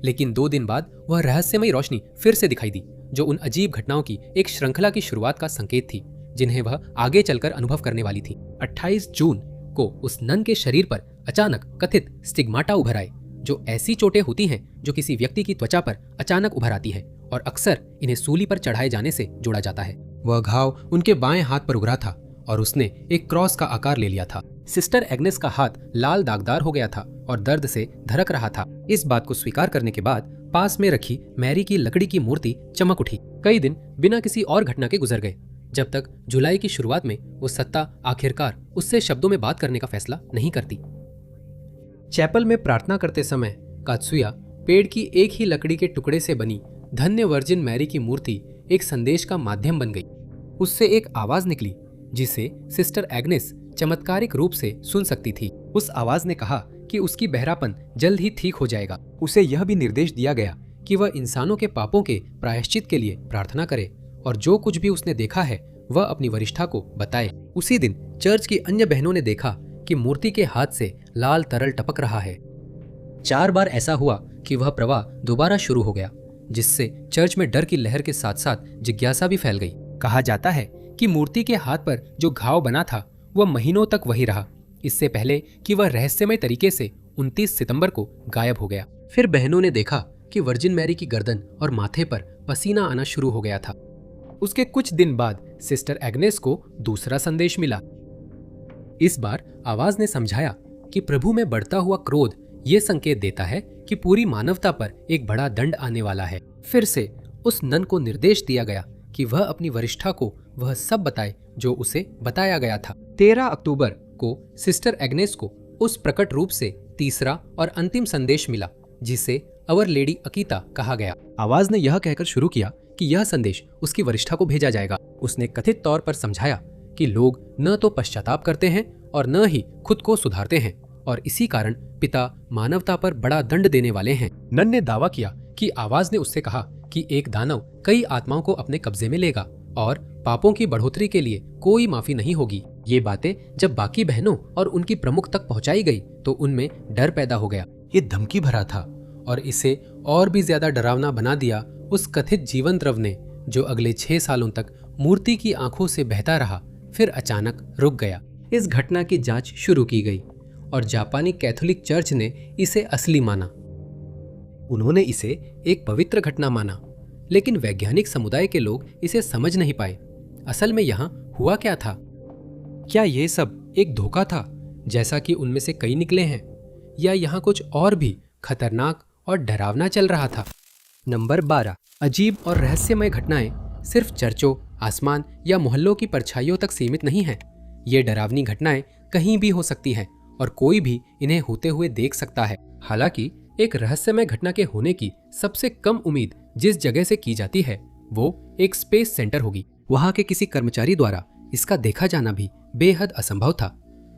लेकिन 2 दिन बाद वह रहस्यमयी रोशनी फिर से दिखाई दी, जो उन अजीब घटनाओं की एक श्रृंखला की शुरुआत का संकेत थी, जिन्हें वह आगे चलकर अनुभव करने वाली थी। 28 जून को उस नन के शरीर पर अचानक कथित स्टिग्माटा उभर आए, जो ऐसी चोटें होती हैं जो किसी व्यक्ति की त्वचा पर अचानक उभर आती है और अक्सर इन्हें सूली पर चढ़ाए जाने से जोड़ा जाता है। वह घाव उनके बाएं हाथ पर उभरा था और उसने एक क्रॉस का आकार ले लिया था। सिस्टर एग्नेस का हाथ लाल दागदार हो गया था और दर्द से धड़क रहा था। इस बात को स्वीकार करने के बाद पास में रखी मैरी की लकड़ी की मूर्ति चमक उठी। कई दिन बिना किसी और घटना के गुजर गए, जब तक जुलाई की शुरुआत में वो सत्ता आखिरकार उससे शब्दों में बात करने का फैसला नहीं करती। चैपल में प्रार्थना करते समय कात्सुया पेड़ की एक ही लकड़ी के टुकड़े से बनी धन्य वर्जिन मैरी की मूर्ति एक संदेश का माध्यम बन गई। उससे एक आवाज निकली जिसे सिस्टर एग्नेस चमत्कारिक रूप से सुन सकती थी। उस आवाज ने कहा कि उसकी बहरापन जल्द ही ठीक हो जाएगा। उसे यह भी निर्देश दिया गया कि वह इंसानों के पापों के प्रायश्चित के लिए प्रार्थना करे और जो कुछ भी उसने देखा है वह अपनी वरिष्ठा को बताए। उसी दिन चर्च की अन्य बहनों ने देखा कि मूर्ति के हाथ से लाल तरल टपक रहा है। 4 बार ऐसा हुआ कि वह प्रवाह दोबारा शुरू हो गया, जिससे चर्च में डर की लहर के साथ साथ जिज्ञासा भी फैल गई। कहा जाता है कि मूर्ति के हाथ पर जो घाव बना था वह महीनों तक वही रहा, इससे पहले कि वह रहस्यमय तरीके से 29 सितंबर को गायब हो गया। फिर बहनों ने देखा कि वर्जिन मैरी की गर्दन और माथे पर पसीना आना शुरू हो गया था। उसके कुछ दिन बाद सिस्टर एग्नेस को दूसरा संदेश मिला। इस बार आवाज ने समझाया कि प्रभु में बढ़ता हुआ क्रोध ये संकेत देता है कि पूरी मानवता पर एक बड़ा दंड आने वाला है। फिर से उस नन को निर्देश दिया गया कि वह अपनी वरिष्ठा को वह सब बताए जो उसे बताया गया था। 13 अक्टूबर को सिस्टर एग्नेस को उस प्रकट रूप से तीसरा और अंतिम संदेश मिला, जिसे अवर लेडी अकीता कहा गया। आवाज ने यह कहकर शुरू किया कि यह संदेश उसकी वरिष्ठा को भेजा जाएगा। उसने कथित तौर पर समझाया कि लोग न तो पश्चाताप करते हैं और न ही खुद को सुधारते हैं और इसी कारण पिता मानवता पर बड़ा दंड देने वाले हैं। नन ने दावा किया कि आवाज ने उससे कहा कि एक दानव कई आत्माओं को अपने कब्जे में लेगा और पापों की बढ़ोतरी के लिए कोई माफी नहीं होगी। ये बातें जब बाकी बहनों और उनकी प्रमुख तक पहुंचाई गई तो उनमें डर पैदा हो गया। ये धमकी भरा था और इसे और भी ज्यादा डरावना बना दिया उस कथित जीवन द्रव ने, जो अगले 6 सालों तक मूर्ति की आंखों से बहता रहा, फिर अचानक रुक गया। इस घटना की जांच शुरू की गई और जापानी कैथोलिक चर्च ने इसे असली माना। उन्होंने इसे एक पवित्र घटना माना, लेकिन वैज्ञानिक समुदाय के लोग इसे समझ नहीं पाए। असल में यहाँ हुआ क्या था? क्या ये सब एक धोखा था, जैसा कि उनमें से कई निकले हैं, या यहाँ कुछ और भी खतरनाक और डरावना चल रहा था? नंबर 12। अजीब और रहस्यमय घटनाएं सिर्फ चर्चों, आसमान या मोहल्लों की परछाइयों तक सीमित नहीं हैं। ये डरावनी घटनाएं कहीं भी हो सकती हैं और कोई भी इन्हें होते हुए देख सकता है। हालांकि एक रहस्यमय घटना के होने की सबसे कम उम्मीद जिस जगह से की जाती है वो एक स्पेस सेंटर होगी। वहां के किसी कर्मचारी द्वारा इसका देखा जाना भी बेहद असंभव था।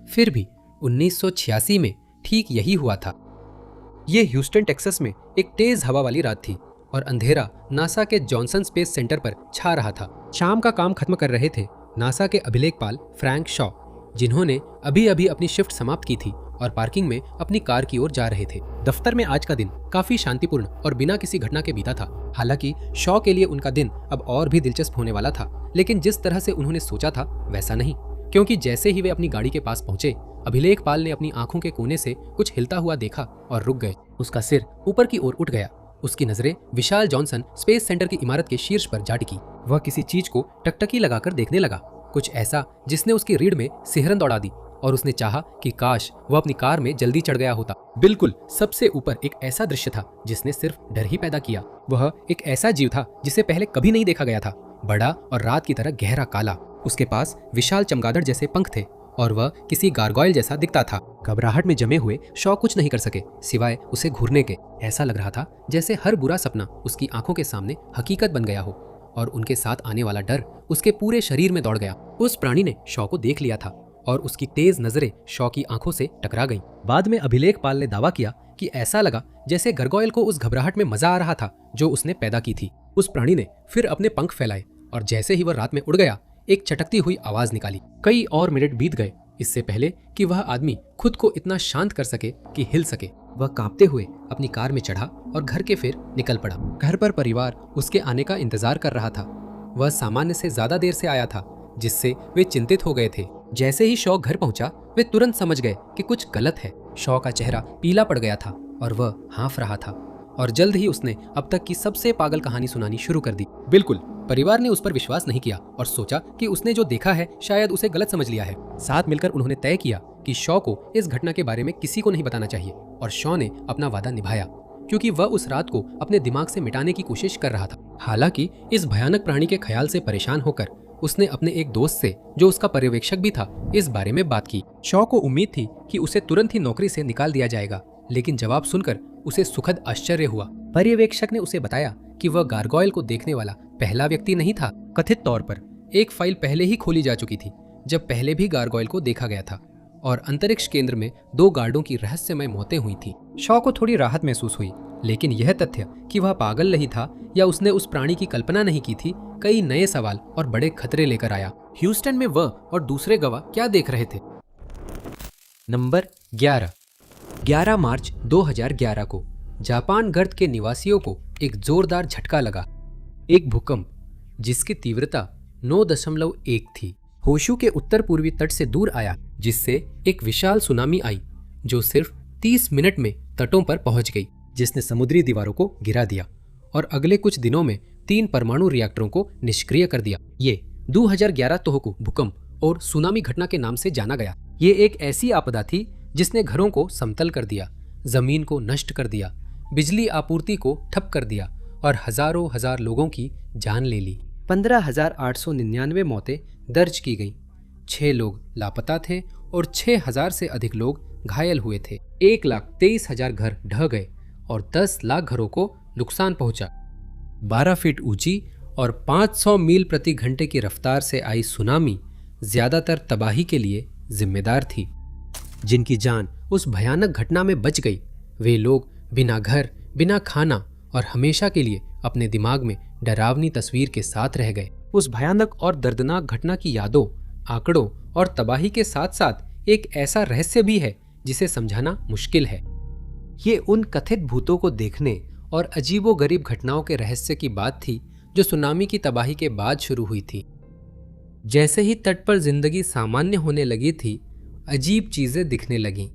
फिर भी 1986 में ठीक यही हुआ था। ये ह्यूस्टन टेक्सास में एक तेज हवा वाली रात थी और अंधेरा नासा के जॉनसन स्पेस सेंटर पर छा रहा था। शाम का काम खत्म कर रहे थे नासा के अभिलेखपाल फ्रैंक शॉ, जिन्होंने अभी अभी अपनी शिफ्ट समाप्त की थी और पार्किंग में अपनी कार की ओर जा रहे थे। दफ्तर में आज का दिन काफी शांतिपूर्ण और बिना किसी घटना के बीता था। हालांकि शॉ के लिए उनका दिन अब और भी दिलचस्प होने वाला था, लेकिन जिस तरह से उन्होंने सोचा था वैसा नहीं, क्योंकि जैसे ही वे अपनी गाड़ी के पास पहुंचे, अभिलेखपाल ने अपनी आंखों के कोने से कुछ हिलता हुआ देखा और रुक गए। उसका सिर ऊपर की ओर उठ गया। उसकी नजरें विशाल जॉनसन स्पेस सेंटर की इमारत के शीर्ष पर जा टिकी। वह किसी चीज को टकटकी लगाकर देखने लगा, कुछ ऐसा जिसने उसकी रीढ़ में सिहरन दौड़ा दी और उसने चाहा कि काश वह अपनी कार में जल्दी चढ़ गया होता। बिल्कुल सबसे ऊपर एक ऐसा दृश्य था जिसने सिर्फ डर ही पैदा किया। वह एक ऐसा जीव था जिसे पहले कभी नहीं देखा गया था, बड़ा और रात की तरह गहरा काला। उसके पास विशाल चमगादड़ जैसे पंख थे और वह किसी गारगोइल जैसा दिखता था। घबराहट में जमे हुए शॉ कुछ नहीं कर सके सिवाय उसे घूरने के। ऐसा लग रहा था जैसे हर बुरा सपना उसकी आंखों के सामने हकीकत बन गया हो और उनके साथ आने वाला डर उसके पूरे शरीर में दौड़ गया। उस प्राणी ने शॉ को देख लिया था और उसकी तेज नजरें शॉ की आंखों से टकरा गईं। बाद में अभिलेख पाल ने दावा किया कि ऐसा लगा जैसे गारगोइल को उस घबराहट में मजा आ रहा था जो उसने पैदा की थी। उस प्राणी ने फिर अपने पंख फैलाए और जैसे ही वह रात में उड़ गया एक चटकती हुई आवाज निकाली। कई और मिनट बीत गए इससे पहले कि वह आदमी खुद को इतना शांत कर सके कि हिल सके। वह कांपते हुए अपनी कार में चढ़ा और घर के फिर निकल पड़ा। घर पर परिवार उसके आने का इंतजार कर रहा था। वह सामान्य से ज्यादा देर से आया था जिससे वे चिंतित हो गए थे। जैसे ही शॉ घर पहुंचा वे तुरंत समझ गए कि कुछ गलत है। शॉ का चेहरा पीला पड़ गया था और वह हाँफ रहा था और जल्द ही उसने अब तक की सबसे पागल कहानी सुनानी शुरू कर दी। बिल्कुल, परिवार ने उस पर विश्वास नहीं किया और सोचा कि उसने जो देखा है शायद उसे गलत समझ लिया है। साथ मिलकर उन्होंने तय किया कि शॉ को इस घटना के बारे में किसी को नहीं बताना चाहिए और शॉ ने अपना वादा निभाया क्योंकि वह उस रात को अपने दिमाग से मिटाने की कोशिश कर रहा था। हालांकि इस भयानक प्राणी के ख्याल से परेशान होकर उसने अपने एक दोस्त से जो उसका पर्यवेक्षक भी था इस बारे में बात की। शॉ को उम्मीद थी कि उसे तुरंत ही नौकरी से निकाल दिया जाएगा, लेकिन जवाब सुनकर उसे सुखद आश्चर्य हुआ। पर्यवेक्षक ने उसे बताया कि वह गारगोइल को देखने वाला पहला व्यक्ति नहीं था। कथित तौर पर एक फाइल पहले ही खोली जा चुकी थी जब पहले भी गारगोइल को देखा गया था और अंतरिक्ष केंद्र में 2 गार्डों की रहस्यमय मौतें हुई थी। शॉ को थोड़ी राहत महसूस हुई, लेकिन यह तथ्य कि वह पागल नहीं था या उसने उस प्राणी की कल्पना नहीं की थी कई नए सवाल और बड़े खतरे लेकर आया। ह्यूस्टन में वह और दूसरे गवाह क्या देख रहे थे? नंबर 11 मार्च 2011 को जापान गर्त के निवासियों को एक जोरदार झटका लगा। एक भूकंप जिसकी तीव्रता 9.1 थी होशु के उत्तर पूर्वी तट से दूर आया, जिससे एक विशाल सुनामी आई जो सिर्फ 30 मिनट में तटों पर पहुंच गई, जिसने समुद्री दीवारों को गिरा दिया और अगले कुछ दिनों में 3 परमाणु रिएक्टरों को निष्क्रिय कर दिया। ये 2011 तोहोकू भूकंप और सुनामी घटना के नाम से जाना गया। ये एक ऐसी आपदा थी जिसने घरों को समतल कर दिया, जमीन को नष्ट कर दिया, बिजली आपूर्ति को ठप कर दिया और हजारों हजार लोगों की जान ले ली। 15,899 मौतें दर्ज की गई, 6 लोग लापता थे और 6,000 से अधिक लोग घायल हुए थे। 1,23,000 घर ढह गए और 10 लाख घरों को नुकसान पहुंचा। 12 फीट ऊंची और 500 मील प्रति घंटे की रफ्तार से आई सुनामी ज्यादातर तबाही के लिए जिम्मेदार थी। जिनकी जान उस भयानक घटना में बच गई वे लोग बिना घर, बिना खाना और हमेशा के लिए अपने दिमाग में डरावनी तस्वीर के साथ रह गए। उस भयानक और दर्दनाक घटना की यादों, आंकड़ों और तबाही के साथ साथ एक ऐसा रहस्य भी है जिसे समझाना मुश्किल है। ये उन कथित भूतों को देखने और अजीबोगरीब घटनाओं के रहस्य की बात थी जो सुनामी की तबाही के बाद शुरू हुई थी। जैसे ही तट पर जिंदगी सामान्य होने लगी थी, अजीब चीजें दिखने लगीं।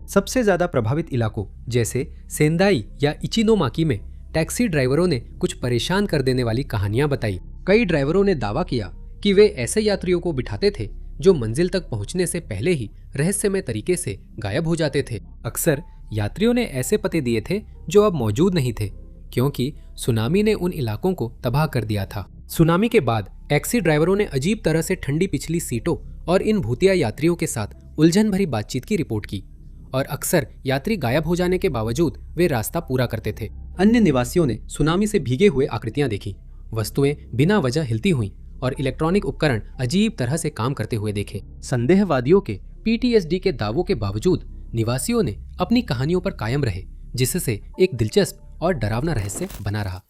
सबसे ज्यादा प्रभावित इलाकों जैसे सेंदाई या इचिनोमाकी में टैक्सी ड्राइवरों ने कुछ परेशान कर देने वाली कहानियां बताई। कई ड्राइवरों ने दावा किया कि वे ऐसे यात्रियों को बिठाते थे जो मंजिल तक पहुंचने से पहले ही रहस्यमय तरीके से गायब हो जाते थे। अक्सर यात्रियों ने ऐसे पते दिए थे जो अब मौजूद नहीं थे क्योंकि सुनामी ने उन इलाकों को तबाह कर दिया था। सुनामी के बाद टैक्सी ड्राइवरों ने अजीब तरह से ठंडी पिछली सीटों और इन भूतिया यात्रियों के साथ उलझन भरी बातचीत की रिपोर्ट की और अक्सर यात्री गायब हो जाने के बावजूद वे रास्ता पूरा करते थे। अन्य निवासियों ने सुनामी से भीगे हुए आकृतियां देखी, वस्तुएं बिना वजह हिलती हुईं और इलेक्ट्रॉनिक उपकरण अजीब तरह से काम करते हुए देखे। संदेहवादियों के PTSD के दावों के बावजूद निवासियों ने अपनी कहानियों पर कायम रहे, जिससे एक दिलचस्प और डरावना रहस्य बना रहा।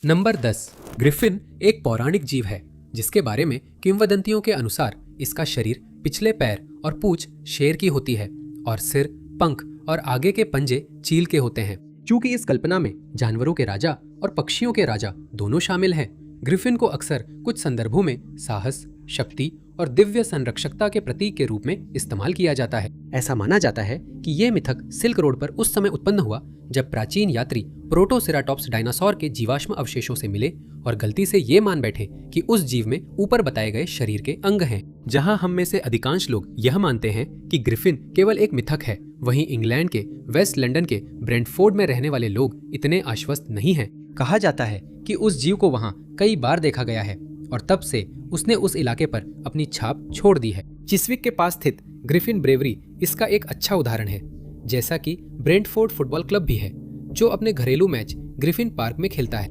नंबर 10, ग्रिफिन एक पौराणिक जीव है जिसके बारे में किंवदंतियों के अनुसार इसका शरीर, पिछले पैर और पूंछ शेर की होती है और सिर, पंख और आगे के पंजे चील के होते हैं। चूंकि इस कल्पना में जानवरों के राजा और पक्षियों के राजा दोनों शामिल हैं, ग्रिफिन को अक्सर कुछ संदर्भों में साहस, शक्ति और दिव्य संरक्षकता के प्रतीक के रूप में इस्तेमाल किया जाता है। ऐसा माना जाता है कि यह मिथक सिल्क रोड पर उस समय उत्पन्न हुआ जब प्राचीन यात्री प्रोटोसेराटॉप्स डायनासोर के जीवाश्म अवशेषों से मिले और गलती से ये मान बैठे कि उस जीव में ऊपर बताए गए शरीर के अंग हैं। जहां हम में से अधिकांश लोग यह मानते हैं कि ग्रिफिन केवल एक मिथक है, वहीं इंग्लैंड के वेस्ट लंदन के ब्रेंटफोर्ड में रहने वाले लोग इतने आश्वस्त नहीं हैं। कहा जाता है कि उस जीव को वहां कई बार देखा गया है और तब से उसने उस इलाके पर अपनी छाप छोड़ दी है। चिस्विक के पास स्थित ग्रिफिन ब्रेवरी इसका एक अच्छा उदाहरण है, जैसा कि ब्रेंटफोर्ड फुटबॉल क्लब भी है, जो अपने घरेलू मैच ग्रिफिन पार्क में खेलता है।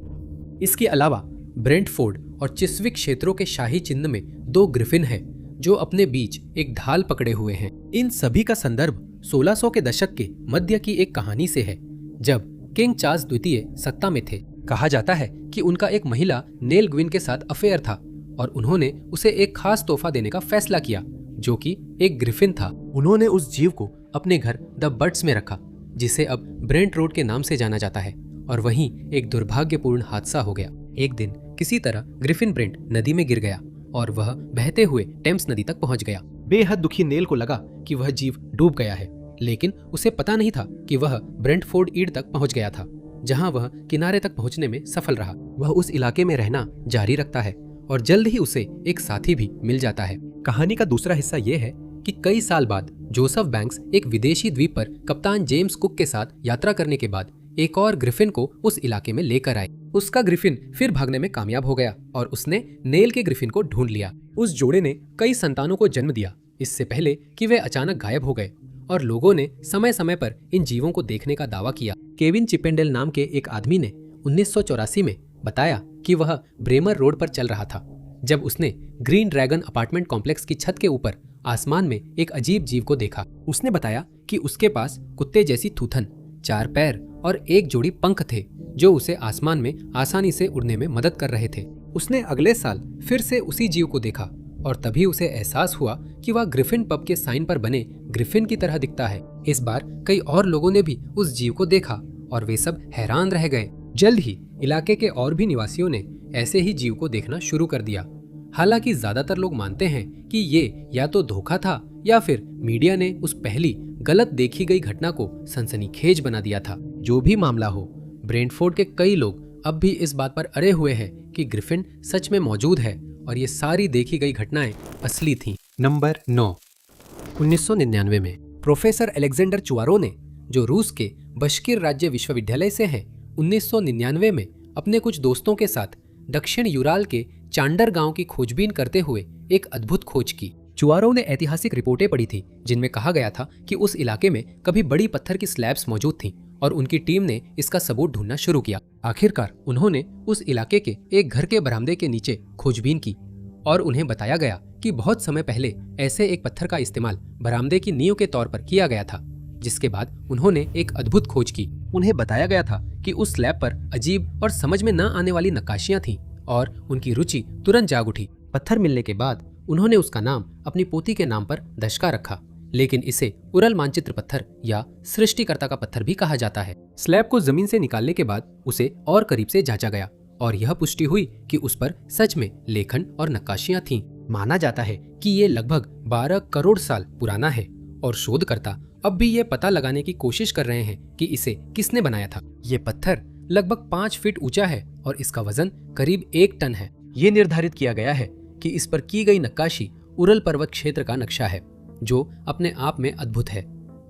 इसके अलावा ब्रेंटफोर्ड और चिस्विक क्षेत्रों के शाही चिन्ह में 2 ग्रिफिन है, जो अपने बीच एक ढाल पकड़े हुए हैं। इन सभी का संदर्भ 1600 के दशक के मध्य की एक कहानी से है, जब किंग चार्ल्स द्वितीय सत्ता में थे। कहा जाता है कि उनका एक महिला नेल ग्विन के साथ अफेयर था और उन्होंने उसे एक खास तोहफा देने का फैसला किया, जो कि एक ग्रिफिन था। उन्होंने उस जीव को अपने घर द बर्ड्स में रखा, जिसे अब ब्रेंट रोड के नाम से जाना जाता है, और वहीं एक दुर्भाग्यपूर्ण हादसा हो गया। एक दिन किसी तरह ग्रिफिन ब्रेंट नदी में गिर गया और वह बहते हुए टेम्स नदी तक पहुंच गया। बेहद दुखी नेल को लगा कि वह जीव डूब गया है, लेकिन उसे पता नहीं था कि वह ब्रेंटफोर्ड ईड तक पहुंच गया था, जहां वह किनारे तक पहुंचने में सफल रहा। वह उस इलाके में रहना जारी रखता है और जल्द ही उसे एक साथी भी मिल जाता है। कहानी का दूसरा हिस्सा यह है कि कई साल बाद जोसेफ बैंक्स एक विदेशी द्वीप पर कप्तान जेम्स कुक के साथ यात्रा करने के बाद एक और ग्रिफिन को उस इलाके में लेकर आए। उसका ग्रिफिन फिर भागने में कामयाब हो गया और उसने नेल के ग्रिफिन को ढूंढ लिया। उस जोड़े ने कई संतानों को जन्म दिया, इससे पहले कि वे अचानक गायब हो गए, और लोगों ने समय समय पर इन जीवों को देखने का दावा किया। केविन चिपेंडेल नाम के एक आदमी ने 1984 में बताया कि वह ब्रेमर रोड पर चल रहा था, जब उसने ग्रीन ड्रैगन अपार्टमेंट कॉम्प्लेक्स की छत के ऊपर आसमान में एक अजीब जीव को देखा। उसने बताया कि उसके पास कुत्ते जैसी थूथन, 4 पैर और एक जोड़ी पंख थे, जो उसे आसमान में आसानी से उड़ने में मदद कर रहे थे। उसने अगले साल फिर से उसी जीव को देखा और तभी उसे एहसास हुआ कि वह ग्रिफिन पब के साइन पर बने ग्रिफिन की तरह दिखता है। इस बार कई और लोगों ने भी उस जीव को देखा और वे सब हैरान रह गए। जल्द ही इलाके के और भी निवासियों ने ऐसे ही जीव को देखना शुरू कर दिया। हालांकि ज्यादातर लोग मानते हैं कि ये या तो धोखा था या फिर मीडिया ने उस पहली गलत देखी गई घटना को सनसनीखेज बना दिया था। जो भी मामला हो, ब्रेंटफोर्ड के कई लोग अब भी इस बात पर अड़े हुए हैं कि ग्रिफिन सच में मौजूद है और ये सारी देखी गई घटनाएं असली थीं। नंबर 9। 1999 में प्रोफेसर अलेक्जेंडर चुवारो ने, जो रूस के बश्किर राज्य विश्वविद्यालय से हैं, 1999 में अपने कुछ दोस्तों के साथ दक्षिण यूराल के चांडर गांव की खोजबीन करते हुए एक अद्भुत खोज की। चुवारो ने ऐतिहासिक रिपोर्टें पढ़ी थी जिनमें कहा गया था कि उस इलाके में कभी बड़ी पत्थर की स्लैब्स मौजूद थीं और उनकी टीम ने इसका सबूत ढूंढना शुरू किया। आखिरकार उन्होंने उस इलाके के एक घर के बरामदे के नीचे खोजबीन की और उन्हें बताया गया कि बहुत समय पहले ऐसे एक पत्थर का इस्तेमाल बरामदे की नींव के तौर पर किया गया था। जिसके बाद उन्होंने एक अद्भुत खोज की। उन्हें बताया गया था कि उस स्लैब पर अजीब और समझ में न आने वाली नक्काशियां थीं और उनकी रुचि तुरंत जाग उठी। पत्थर मिलने के बाद उन्होंने उसका नाम अपनी पोती के नाम पर दशका रखा, लेकिन इसे उरल मानचित्र पत्थर या सृष्टिकर्ता का पत्थर भी कहा जाता है। स्लैब को जमीन से निकालने के बाद उसे और करीब से जांचा गया और यह पुष्टि हुई कि उस पर सच में लेखन और नक्काशियां थीं। माना जाता है कि ये लगभग 12 करोड़ साल पुराना है और शोधकर्ता अब भी ये पता लगाने की कोशिश कर रहे हैं कि इसे किसने बनाया था। ये पत्थर लगभग 5 फीट ऊंचा है और इसका वजन करीब 1 टन है। ये निर्धारित किया गया है कि इस पर की गई नक्काशी उरल पर्वत क्षेत्र का नक्शा है, जो अपने आप में अद्भुत है,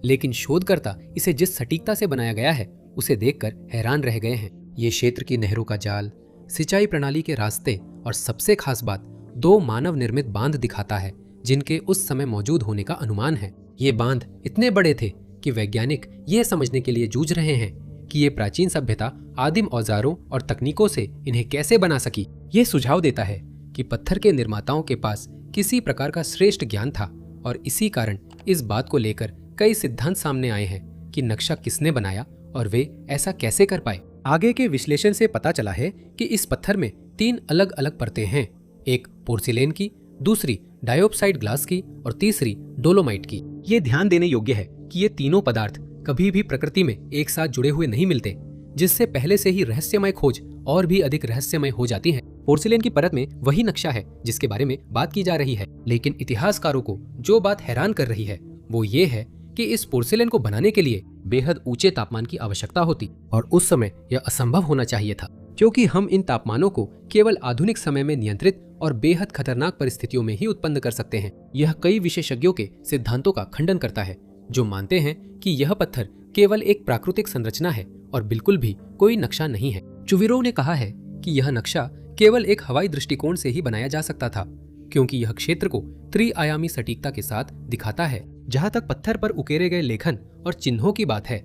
लेकिन शोधकर्ता इसे जिस सटीकता से बनाया गया है उसे देखकर हैरान रह गए हैं। ये क्षेत्र की नहरों का जाल, सिंचाई प्रणाली के रास्ते और सबसे खास बात 2 मानव निर्मित बांध दिखाता है जिनके उस समय मौजूद होने का अनुमान है। ये बांध इतने बड़े थे कि वैज्ञानिक ये समझने के लिए जूझ रहे हैं कि ये प्राचीन सभ्यता आदिम औजारों और तकनीकों से इन्हें कैसे बना सकी। ये सुझाव देता है कि पत्थर के निर्माताओं के पास किसी प्रकार का श्रेष्ठ ज्ञान था और इसी कारण इस बात को लेकर कई सिद्धांत सामने आए हैं कि नक्शा किसने बनाया और वे ऐसा कैसे कर पाए। आगे के विश्लेषण से पता चला है कि इस पत्थर में 3 अलग अलग परतें हैं, एक पोर्सिलेन की, दूसरी डायोप्साइड ग्लास की और तीसरी डोलोमाइट की। ये ध्यान देने योग्य है कि ये तीनों पदार्थ कभी भी प्रकृति में एक साथ जुड़े हुए नहीं मिलते, जिससे पहले से ही रहस्यमय खोज और भी अधिक रहस्यमय हो जाती है। पोर्सिलेन की परत में वही नक्शा है जिसके बारे में बात की जा रही है, लेकिन इतिहासकारों को जो बात हैरान कर रही है वो ये है कि इस पोर्सिलेन को बनाने के लिए बेहद ऊंचे तापमान की आवश्यकता होती और उस समय यह असंभव होना चाहिए था, क्योंकि हम इन तापमानों को केवल आधुनिक समय में नियंत्रित और बेहद खतरनाक परिस्थितियों में ही उत्पन्न कर सकते हैं। यह कई विशेषज्ञों के सिद्धांतों का खंडन करता है जो मानते हैं कि यह पत्थर केवल एक प्राकृतिक संरचना है और बिल्कुल भी कोई नक्शा नहीं है। चुविरोव ने कहा है कि यह नक्शा केवल एक हवाई दृष्टिकोण से ही बनाया जा सकता था, क्योंकि यह क्षेत्र को त्रिआयामी सटीकता के साथ दिखाता है। जहां तक पत्थर पर उकेरे गए लेखन और चिन्हों की बात है,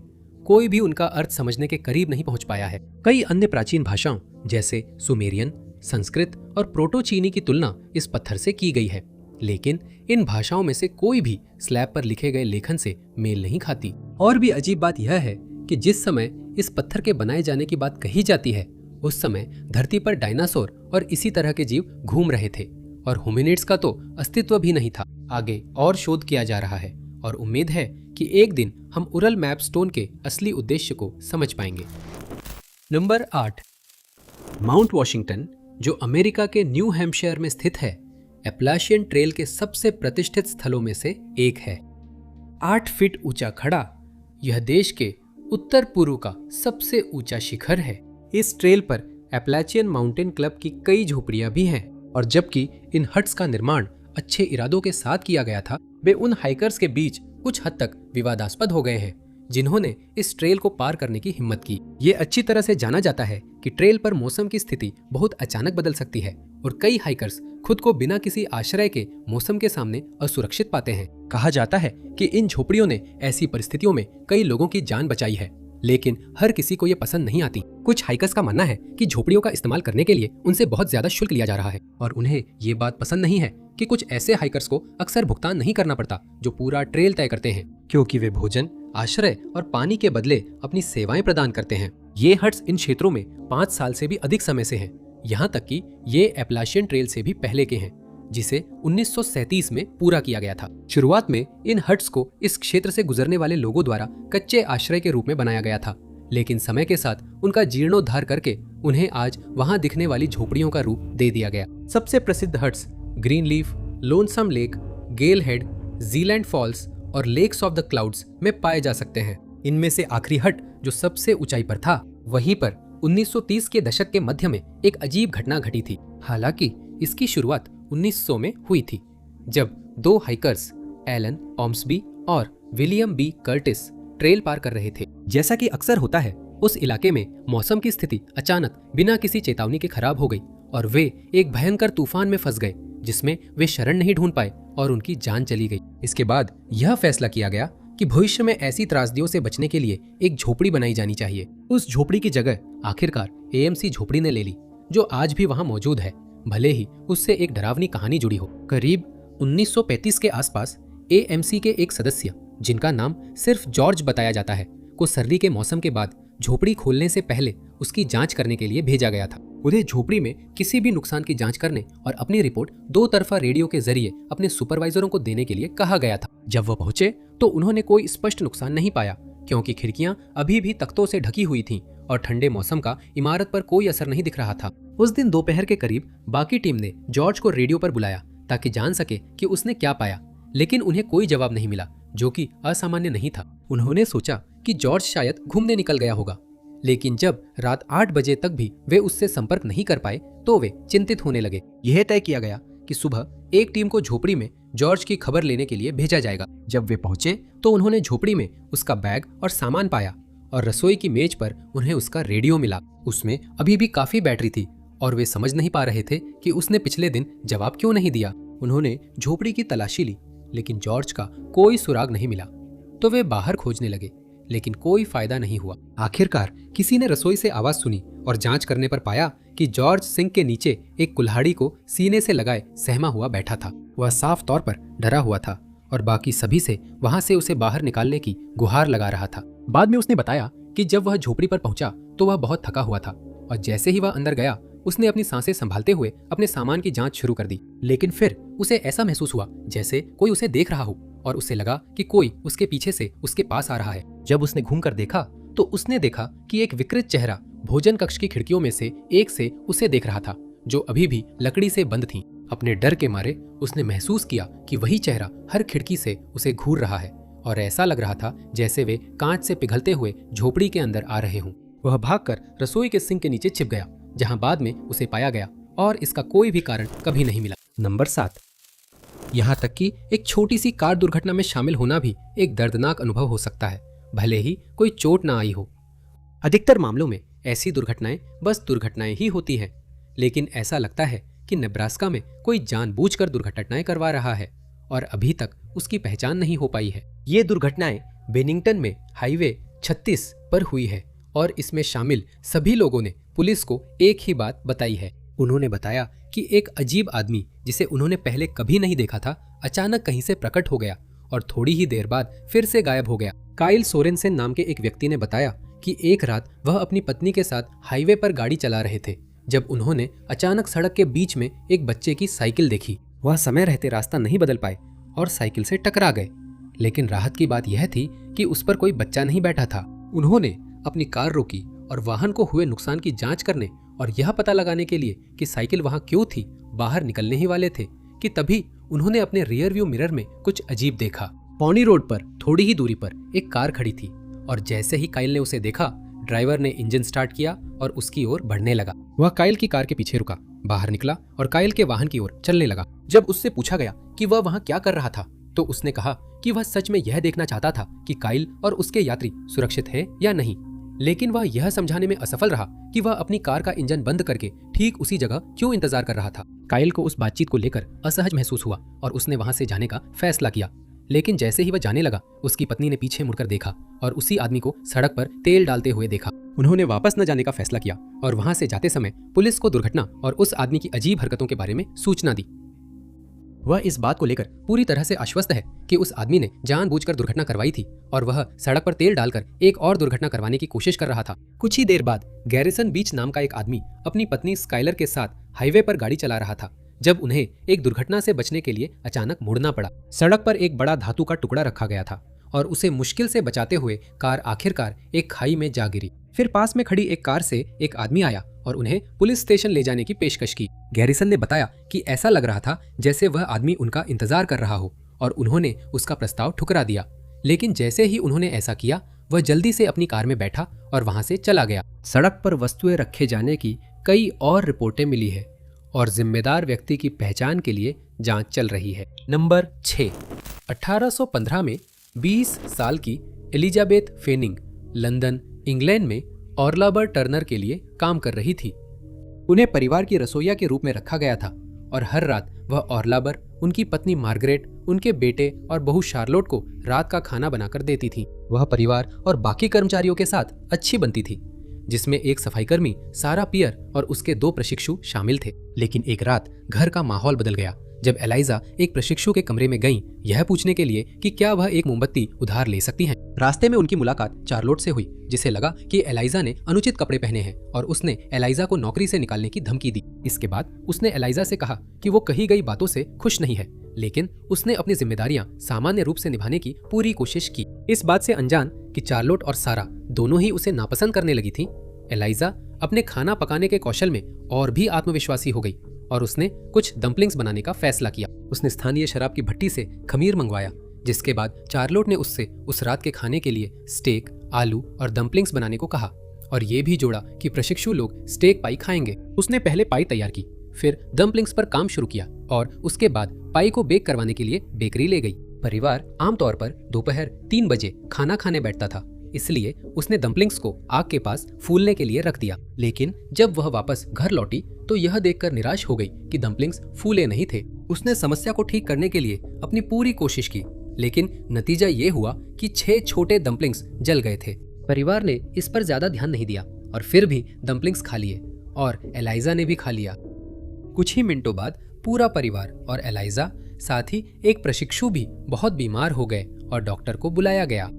कोई भी उनका अर्थ समझने के करीब नहीं पहुंच पाया है। कई अन्य प्राचीन भाषाओं जैसे सुमेरियन, संस्कृत और प्रोटो चीनी की तुलना इस पत्थर से की गई है, लेकिन इन भाषाओं में से कोई भी स्लैब पर लिखे गए लेखन से मेल नहीं खाती। और भी अजीब बात यह है कि जिस समय इस पत्थर के बनाए जाने की बात कही जाती है, उस समय धरती पर डायनासोर और इसी तरह के जीव घूम रहे थे और होमिनिड्स का तो अस्तित्व भी नहीं था। आगे और शोध किया जा रहा है और उम्मीद है कि एक दिन हम उरल मैप स्टोन के असली उद्देश्य को समझ पाएंगे। नंबर 8, माउंट वॉशिंगटन, जो अमेरिका के न्यू हैम्पशायर में स्थित है, एप्लाशियन ट्रेल के सबसे प्रतिष्ठित स्थलों में से एक है। 8 फीट ऊंचा खड़ा यह देश के उत्तर पूर्व का सबसे ऊंचा शिखर है। इस ट्रेल पर एप्लाचियन माउंटेन क्लब की कई झोपड़ियां भी हैं, और जबकि इन हट्स का निर्माण अच्छे इरादों के साथ किया गया था, वे उन हाइकर्स के बीच कुछ हद तक विवादास्पद हो गए हैं जिन्होंने इस ट्रेल को पार करने की हिम्मत की। ये अच्छी तरह से जाना जाता है कि ट्रेल पर मौसम की स्थिति बहुत अचानक बदल सकती है और कई हाइकर्स खुद को बिना किसी आश्रय के मौसम के सामने असुरक्षित पाते हैं। कहा जाता है कि इन झोपड़ियों ने ऐसी परिस्थितियों में कई लोगों की जान बचाई है, लेकिन हर किसी को ये पसंद नहीं आती। कुछ हाइकर्स का मानना है कि झोपड़ियों का इस्तेमाल करने के लिए उनसे बहुत ज्यादा शुल्क लिया जा रहा है और उन्हें ये बात पसंद नहीं है कि कुछ ऐसे हाइकर्स को अक्सर भुगतान नहीं करना पड़ता जो पूरा ट्रेल तय करते हैं, क्योंकि वे भोजन, आश्रय और पानी के बदले अपनी सेवाएं प्रदान करते हैं। ये हट्स इन क्षेत्रों में 5 साल से भी अधिक समय से हैं, यहाँ तक कि ये एप्लाशियन ट्रेल से भी पहले के हैं, जिसे 1937 में पूरा किया गया था। शुरुआत में इन हट्स को इस क्षेत्र से गुजरने वाले लोगों द्वारा कच्चे आश्रय के रूप में बनाया गया था, लेकिन समय के साथ उनका जीर्णोद्धार करके उन्हें आज वहां दिखने वाली झोपड़ियों का रूप दे दिया गया। सबसे प्रसिद्ध huts Greenleaf, Lonesome Lake, Galehead, Zealand Falls और लेक्स ऑफ द क्लाउड्स में पाए जा सकते हैं। इनमें से आखिरी हट जो सबसे ऊंचाई पर था, वहीं पर 1930 के दशक के मध्य में एक अजीब घटना घटी थी। हालांकि इसकी शुरुआत 1900 में हुई थी, जब 2 हाइकर्स एलन ऑम्सबी और विलियम बी कर्टिस ट्रेल पार कर रहे थे। जैसा कि अक्सर होता है, उस इलाके में मौसम की स्थिति अचानक बिना किसी चेतावनी के खराब हो गई और वे एक भयंकर तूफान में फंस गए, जिसमें वे शरण नहीं ढूंढ पाए और उनकी जान चली गई। इसके बाद यह फैसला किया गया कि भविष्य में ऐसी त्रासदियों से बचने के लिए एक झोपड़ी बनाई जानी चाहिए। उस झोपड़ी की जगह आखिरकार एएमसी झोपड़ी ने ले ली, जो आज भी वहां मौजूद है, भले ही उससे एक डरावनी कहानी जुड़ी हो। करीब 1935 के आसपास एएमसी के एक सदस्य, जिनका नाम सिर्फ जॉर्ज बताया जाता है, को सर्दी के मौसम के बाद झोपड़ी खोलने से पहले उसकी जांच करने के लिए भेजा गया था। उन्हें झोपड़ी में किसी भी नुकसान की जांच करने और अपनी रिपोर्ट 2 तरफा रेडियो के जरिए अपने सुपरवाइजरों को देने के लिए कहा गया था। जब वह पहुंचे तो उन्होंने कोई स्पष्ट नुकसान नहीं पाया, क्योंकि खिड़कियां अभी भी तख्तों से ढकी हुई थीं और ठंडे मौसम का इमारत पर कोई असर नहीं दिख रहा था। उस दिन दोपहर के करीब बाकी टीम ने जॉर्ज को रेडियो पर बुलाया ताकि जान सके कि उसने क्या पाया, लेकिन उन्हें कोई जवाब नहीं मिला, जो कि असामान्य नहीं था। उन्होंने सोचा कि जॉर्ज शायद घूमने निकल गया होगा, लेकिन जब रात 8 बजे तक भी वे उससे संपर्क नहीं कर पाए तो वे चिंतित होने लगे। यह तय किया गया कि सुबह एक टीम को झोपड़ी में जॉर्ज की खबर लेने के लिए भेजा जाएगा। जब वे पहुंचे तो उन्होंने झोपड़ी में उसका बैग और सामान पाया और रसोई की मेज पर उन्हें उसका रेडियो मिला। उसमें अभी भी काफी बैटरी थी और वे समझ नहीं पा रहे थे कि उसने पिछले दिन जवाब क्यों नहीं दिया। उन्होंने झोपड़ी की तलाशी ली, लेकिन जॉर्ज का कोई सुराग नहीं मिला, तो वे बाहर खोजने लगे, लेकिन कोई फायदा नहीं हुआ। आखिरकार किसी ने रसोई से आवाज सुनी और जांच करने पर पाया कि जॉर्ज सिंक के नीचे एक कुल्हाड़ी को सीने से लगाए सहमा हुआ बैठा था। वह साफ तौर पर डरा हुआ था और बाकी सभी से वहां से उसे बाहर निकालने की गुहार लगा रहा था। बाद में उसने बताया कि जब वह झोपड़ी पर पहुंचा तो वह बहुत थका हुआ था और जैसे ही वह अंदर गया उसने अपनी सांसें संभालते हुए अपने सामान की जांच शुरू कर दी, लेकिन फिर उसे ऐसा महसूस हुआ जैसे कोई उसे देख रहा हो और उसे लगा कि कोई उसके पीछे से उसके पास आ रहा है। जब उसने घूमकर देखा तो उसने देखा कि एक विकृत चेहरा भोजन कक्ष की खिड़कियों में से एक से उसे देख रहा था, जो अभी भी लकड़ी से बंद थी। अपने डर के मारे उसने महसूस किया कि वही चेहरा हर खिड़की से उसे घूर रहा है और ऐसा लग रहा था जैसे वे कांच से पिघलते हुए झोपड़ी के अंदर आ रहे हों। वह भागकर रसोई के सिंक के नीचे छिप गया, जहां बाद में उसे पाया गया और इसका कोई भी कारण कभी नहीं मिला। नंबर 7, यहाँ तक कि एक छोटी सी कार दुर्घटना में शामिल होना भी एक दर्दनाक अनुभव हो सकता है, भले ही कोई चोट ना आई हो। अधिकतर मामलों में ऐसी दुर्घटनाएं बस दुर्घटनाएं ही होती हैं, लेकिन ऐसा लगता है कि नेब्रास्का में कोई जानबूझकर दुर्घटनाएं करवा रहा है और अभी तक उसकी पहचान नहीं हो पाई है। ये दुर्घटनाएं बेनिंगटन में हाईवे 36 पर हुई है और इसमें शामिल सभी लोगों ने पुलिस को एक ही बात बताई है। उन्होंने बताया कि एक अजीब आदमी जिसे उन्होंने पहले कभी नहीं देखा था, अचानक कहीं से प्रकट हो गया और थोड़ी ही देर बाद फिर से गायब हो गया। काइल सोरेनसेन नाम के एक व्यक्ति ने बताया कि एक रात वह अपनी पत्नी के साथ हाईवे पर गाड़ी चला रहे थे जब उन्होंने अचानक सड़क के बीच में एक बच्चे की साइकिल देखी। वह समय रहते रास्ता नहीं बदल पाए और साइकिल से टकरा गए, लेकिन राहत की बात यह थी कि उस पर कोई बच्चा नहीं बैठा था। उन्होंने अपनी कार रोकी और वाहन को हुए नुकसान की जांच करने और यह पता लगाने के लिए कि साइकिल वहां क्यों थी बाहर निकलने ही वाले थे कि तभी उन्होंने अपने रियर व्यू मिरर में कुछ अजीब देखा। पॉनी रोड पर थोड़ी ही दूरी पर एक कार खड़ी थी और जैसे ही काइल ने उसे देखा, ड्राइवर ने इंजन स्टार्ट किया और उसकी ओर बढ़ने लगा। वह काइल की कार के पीछे रुका, बाहर निकला और काइल के वाहन की ओर चलने लगा। जब उससे पूछा गया कि वह वहां क्या कर रहा था तो उसने कहा कि वह सच में यह देखना चाहता था कि काइल और उसके यात्री सुरक्षित हैं या नहीं, लेकिन वह यह समझाने में असफल रहा कि वह अपनी कार का इंजन बंद करके ठीक उसी जगह क्यों इंतजार कर रहा था। काइल को उस बातचीत को लेकर असहज महसूस हुआ और उसने वहां से जाने का फैसला किया, लेकिन जैसे ही वह जाने लगा उसकी पत्नी ने पीछे मुड़कर देखा और उसी आदमी को सड़क पर तेल डालते हुए देखा। उन्होंने वापस न जाने का फैसला किया और वहां से जाते समय पुलिस को दुर्घटना और उस आदमी की अजीब हरकतों के बारे में सूचना दी। वह इस बात को लेकर पूरी तरह से आश्वस्त है कि उस आदमी ने जानबूझकर दुर्घटना करवाई थी और वह सड़क पर तेल डालकर एक और दुर्घटना करवाने की कोशिश कर रहा था। कुछ ही देर बाद गैरिसन बीच नाम का एक आदमी अपनी पत्नी स्काइलर के साथ हाईवे पर गाड़ी चला रहा था जब उन्हें एक दुर्घटना से बचने के लिए अचानक मुड़ना पड़ा। सड़क पर एक बड़ा धातु का टुकड़ा रखा गया था और उसे मुश्किल से बचाते हुए कार आखिरकार एक खाई में जा गिरी। फिर पास में खड़ी एक कार से एक आदमी आया और उन्हें पुलिस स्टेशन ले जाने की पेशकश की। गैरिसन ने बताया कि ऐसा लग रहा था जैसे वह आदमी उनका इंतजार कर रहा हो और उन्होंने उसका प्रस्ताव ठुकरा दिया, लेकिन जैसे ही उन्होंने ऐसा किया वह जल्दी से अपनी कार में बैठा और वहां से चला गया। सड़क पर वस्तुएं रखे जाने की कई और रिपोर्टें मिली है और जिम्मेदार व्यक्ति की पहचान के लिए जांच चल रही है। नंबर 6। 1815 में 20 साल की एलिजाबेथ फेनिंग लंदन, इंग्लैंड में ऑर्लाबर टर्नर के लिए काम कर रही थी। उन्हें परिवार की रसोइया के रूप में रखा गया था और हर रात वह ऑर्लाबर, उनकी पत्नी मार्गरेट, उनके बेटे और बहू शार्लोट को रात का खाना बनाकर देती थी। वह परिवार और बाकी कर्मचारियों के साथ अच्छी बनती थी, जिसमें एक सफाईकर्मी सारा पियर और उसके 2 प्रशिक्षु शामिल थे। लेकिन एक रात घर का माहौल बदल गया जब एलाइजा एक प्रशिक्षु के कमरे में गईं यह पूछने के लिए कि क्या वह एक मोमबत्ती उधार ले सकती हैं। रास्ते में उनकी मुलाकात चार्लोट से हुई, जिसे लगा कि एलाइजा ने अनुचित कपड़े पहने हैं और उसने एलाइजा को नौकरी से निकालने की धमकी दी। इसके बाद उसने एलाइजा से कहा कि वो कही गई बातों से खुश नहीं है, लेकिन उसने अपनी जिम्मेदारियां सामान्य रूप से निभाने की पूरी कोशिश की। इस बात से अनजान कि चार्लोट और सारा दोनों ही उसे नापसंद करने लगी थी, एलाइजा अपने खाना पकाने के कौशल में और भी आत्मविश्वासी हो गई और उसने कुछ डम्पलिंग्स बनाने का फैसला किया। उसने स्थानीय शराब की भट्टी से खमीर मंगवाया, जिसके बाद चार्लोट ने उससे उस रात के खाने के लिए स्टेक, आलू और डम्पलिंग्स बनाने को कहा और ये भी जोड़ा कि प्रशिक्षु लोग स्टेक पाई खाएंगे। उसने पहले पाई तैयार की, फिर डम्पलिंग्स पर काम शुरू किया और उसके बाद पाई को बेक करवाने के लिए बेकरी ले गई। परिवार आमतौर पर दोपहर 3 बजे खाना खाने बैठता था, इसलिए उसने डम्पलिंग्स को आग के पास फूलने के लिए रख दिया। लेकिन जब वह वापस घर लौटी तो यह देखकर निराश हो गई कि डम्पलिंग्स फूले नहीं थे। उसने समस्या को ठीक करने के लिए अपनी पूरी कोशिश की, लेकिन नतीजा ये हुआ कि 6 छोटे डम्पलिंग्स जल गए थे। परिवार ने इस पर ज्यादा ध्यान नहीं दिया और फिर भी डम्पलिंग्स खा लिए और एलाइजा ने भी खा लिया। कुछ ही मिनटों बाद पूरा परिवार और एलाइजा, साथ ही एक प्रशिक्षु भी बहुत बीमार हो गए और डॉक्टर को बुलाया गया।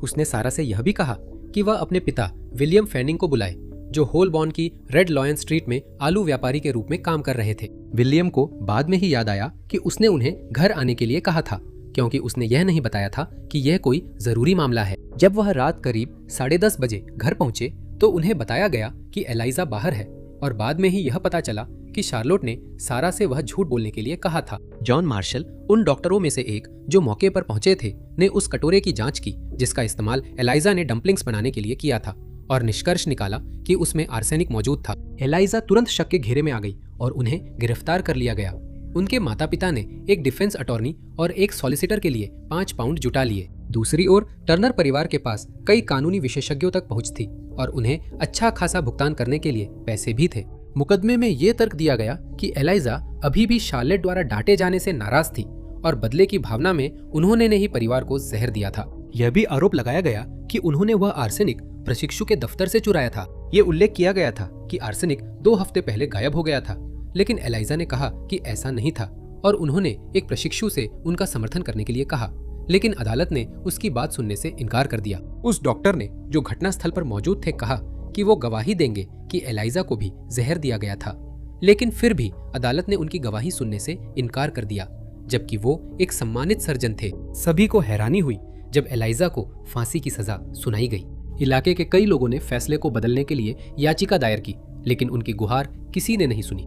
उसने सारा से यह भी कहा कि वह अपने पिता विलियम फेनिंग को बुलाए, जो होलबॉर्न की रेड लॉयन स्ट्रीट में आलू व्यापारी के रूप में काम कर रहे थे। विलियम को बाद में ही याद आया कि उसने उन्हें घर आने के लिए कहा था, क्योंकि उसने यह नहीं बताया था कि यह कोई जरूरी मामला है। जब वह रात करीब 10:30 बजे घर पहुंचे तो उन्हें बताया गया कि एलाइजा बाहर है और बाद में ही यह पता चला कि शार्लोट ने सारा से वह झूठ बोलने के लिए कहा था। जॉन मार्शल, उन डॉक्टरों में से एक जो मौके पर पहुंचे थे, ने उस कटोरे की जांच की जिसका इस्तेमाल एलाइजा ने डम्पलिंग्स बनाने के लिए किया था और निष्कर्ष निकाला कि उसमें आर्सेनिक मौजूद था। एलाइजा तुरंत शक के घेरे में आ गई और उन्हें गिरफ्तार कर लिया गया। उनके माता पिता ने एक डिफेंस अटॉर्नी और एक सॉलिसिटर के लिए 5 पाउंड जुटा लिए। दूसरी ओर टर्नर परिवार के पास कई कानूनी विशेषज्ञों तक पहुंच थी और उन्हें अच्छा खासा भुगतान करने के लिए पैसे भी थे। मुकदमे में ये तर्क दिया गया कि एलाइजा अभी भी शार्लेट द्वारा डांटे जाने से नाराज थी और बदले की भावना में उन्होंने ने ही परिवार को जहर दिया था। यह भी आरोप लगाया गया कि उन्होंने वह आर्सेनिक प्रशिक्षु के दफ्तर से चुराया था। ये उल्लेख किया गया था कि आर्सेनिक 2 हफ्ते पहले गायब हो गया था, लेकिन एलाइजा ने कहा कि ऐसा नहीं था और उन्होंने एक प्रशिक्षु से उनका समर्थन करने के लिए कहा, लेकिन अदालत ने उसकी बात सुनने से इनकार कर दिया। उस डॉक्टर ने जो घटनास्थल पर मौजूद थे कहा कि वो गवाही देंगे कि एलाइजा को भी जहर दिया गया था, लेकिन फिर भी अदालत ने उनकी गवाही सुनने से इनकार कर दिया, जबकि वो एक सम्मानित सर्जन थे। सभी को हैरानी हुई जब एलाइजा को फांसी की सजा सुनाई गई। इलाके के कई लोगों ने फैसले को बदलने के लिए याचिका दायर की, लेकिन उनकी गुहार किसी ने नहीं सुनी।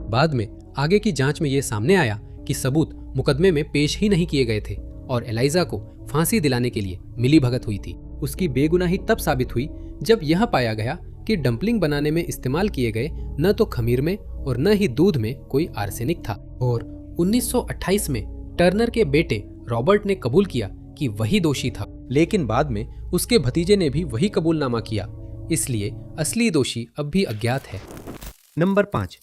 बाद में आगे की जांच में यह सामने आया कि सबूत मुकदमे में पेश ही नहीं किए गए थे और एलाइजा को फांसी दिलाने के लिए मिलीभगत हुई थी। उसकी बेगुनाही तब साबित हुई जब यह पाया गया कि डंपलिंग बनाने में इस्तेमाल किए गए न तो खमीर में और न ही दूध में कोई आर्सेनिक था। और 1928 में टर्नर के बेटे रॉबर्ट ने कबूल किया कि वही दोषी था, लेकिन बाद में उसके भतीजे ने भी वही कबूलनामा किया, इसलिए असली दोषी अब भी अज्ञात है। नंबर 5,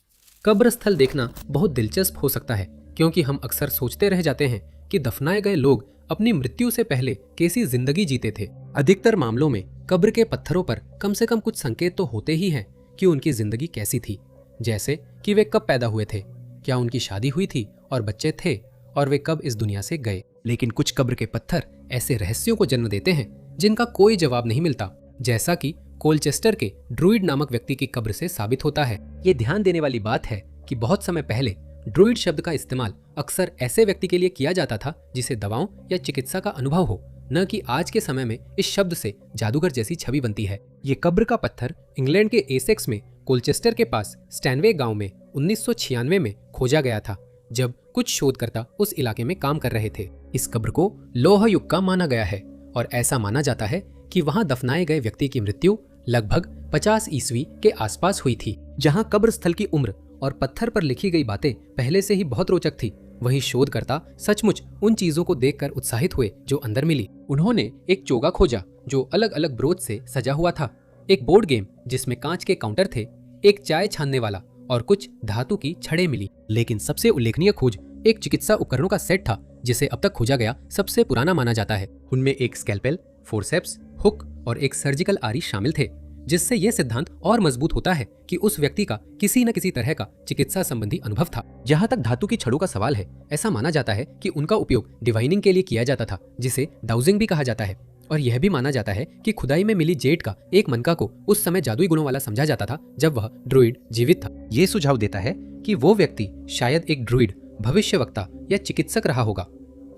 कब्रस्थल देखना बहुत दिलचस्प हो सकता है, क्योंकि हम अक्सर सोचते रह जाते हैं कि दफनाए गए लोग अपनी मृत्यु से पहले कैसी जिंदगी जीते थे। अधिकतर मामलों में कब्र के पत्थरों पर कम से कम कुछ संकेत तो होते ही हैं कि उनकी जिंदगी कैसी थी, जैसे कि वे कब पैदा हुए थे, क्या उनकी शादी हुई थी और बच्चे थे, और वे कब इस दुनिया से गए। लेकिन कुछ कब्र के पत्थर ऐसे रहस्यों को जन्म देते हैं जिनका कोई जवाब नहीं मिलता, जैसा कि कोलचेस्टर के ड्रूइड नामक व्यक्ति की कब्र से साबित होता है। ये ध्यान देने वाली बात है कि बहुत समय पहले ड्रूइड शब्द का इस्तेमाल अक्सर ऐसे व्यक्ति के लिए किया जाता था जिसे दवाओं या चिकित्सा का अनुभव हो, न कि आज के समय में इस शब्द से जादूगर जैसी छवि बनती है। ये कब्र का पत्थर इंग्लैंड के एसेक्स में कोलचेस्टर के पास स्टैनवे गांव में 1996 में खोजा गया था, जब कुछ शोधकर्ता उस इलाके में काम कर रहे थे। इस कब्र को लौह युग का माना गया है और ऐसा माना जाता है कि वहां दफनाए गए व्यक्ति की मृत्यु लगभग 50 ईस्वी के आसपास हुई थी। जहां कब्र स्थल की उम्र और पत्थर पर लिखी गई बातें पहले से ही बहुत रोचक थी, वहीं शोधकर्ता सचमुच उन चीजों को देखकर उत्साहित हुए जो अंदर मिली। उन्होंने एक चोगा खोजा जो अलग अलग ब्रोच से सजा हुआ था, एक बोर्ड गेम जिसमें कांच के काउंटर थे, एक चाय छानने वाला और कुछ धातु की छड़ें मिली। लेकिन सबसे उल्लेखनीय खोज एक चिकित्सा उपकरणों का सेट था, जिसे अब तक खोजा गया सबसे पुराना माना जाता है। उनमें एक स्कैल्पेल, फोर्सेप्स, हुक और एक सर्जिकल आरी शामिल थे, जिससे यह सिद्धांत और मजबूत होता है कि उस व्यक्ति का किसी न किसी तरह का चिकित्सा संबंधी अनुभव था। जहां तक धातु की छड़ों का सवाल है, ऐसा माना जाता है कि उनका उपयोग डिवाइनिंग के लिए किया जाता था, जिसे डाउजिंग भी कहा जाता है। और यह भी माना जाता है कि खुदाई में मिली जेड का एक मनका को उस समय जादुई गुणों वाला समझा जाता था जब वह ड्रूइड जीवित था। ये सुझाव देता है कि वो व्यक्ति शायद एक ड्रूइड, भविष्यवक्ता या चिकित्सक रहा होगा,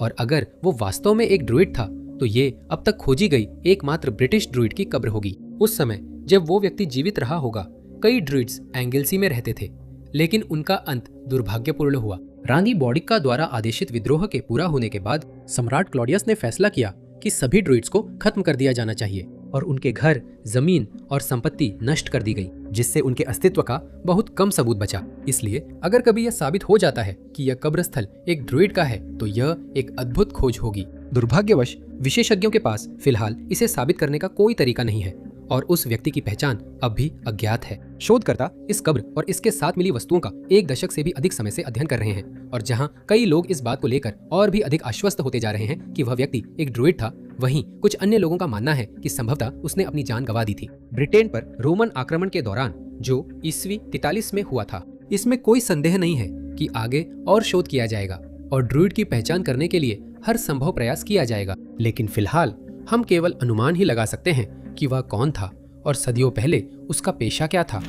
और अगर वो वास्तव में एक ड्रूइड था तो ये अब तक खोजी गई एकमात्र ब्रिटिश ड्रूइड की कब्र होगी। उस समय जब वो व्यक्ति जीवित रहा होगा, कई ड्रूइड्स एंगेल्सी में रहते थे, लेकिन उनका अंत दुर्भाग्यपूर्ण हुआ। रानी बॉडिका द्वारा आदेशित विद्रोह के पूरा होने के बाद सम्राट क्लॉडियस ने फैसला किया कि सभी ड्रूइड्स को खत्म कर दिया जाना चाहिए और उनके घर, जमीन और संपत्ति नष्ट कर दी गई, जिससे उनके अस्तित्व का बहुत कम सबूत बचा। इसलिए अगर कभी यह साबित हो जाता है कि यह कब्रस्थल एक ड्रूइड का है तो यह एक अद्भुत खोज होगी। दुर्भाग्यवश विशेषज्ञों के पास फिलहाल इसे साबित करने का कोई तरीका नहीं है और उस व्यक्ति की पहचान अब भी अज्ञात है। शोधकर्ता इस कब्र और इसके साथ मिली वस्तुओं का 1 दशक से भी अधिक समय से अध्ययन कर रहे हैं, और जहां कई लोग इस बात को लेकर और भी अधिक आश्वस्त होते जा रहे हैं कि वह व्यक्ति एक ड्रूइड था, वहीं कुछ अन्य लोगों का मानना है कि संभवतः उसने अपनी जान गंवा दी थी। ब्रिटेन पर रोमन आक्रमण के दौरान, जो ईस्वी 43 में हुआ था, इसमें कोई संदेह नहीं है कि आगे और शोध किया जाएगा और ड्रूइड की पहचान करने के लिए हर संभव प्रयास किया जाएगा। लेकिन फिलहाल हम केवल अनुमान ही लगा सकते हैं कि वह कौन था और सदियों पहले उसका पेशा क्या था।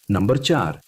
नंबर 4,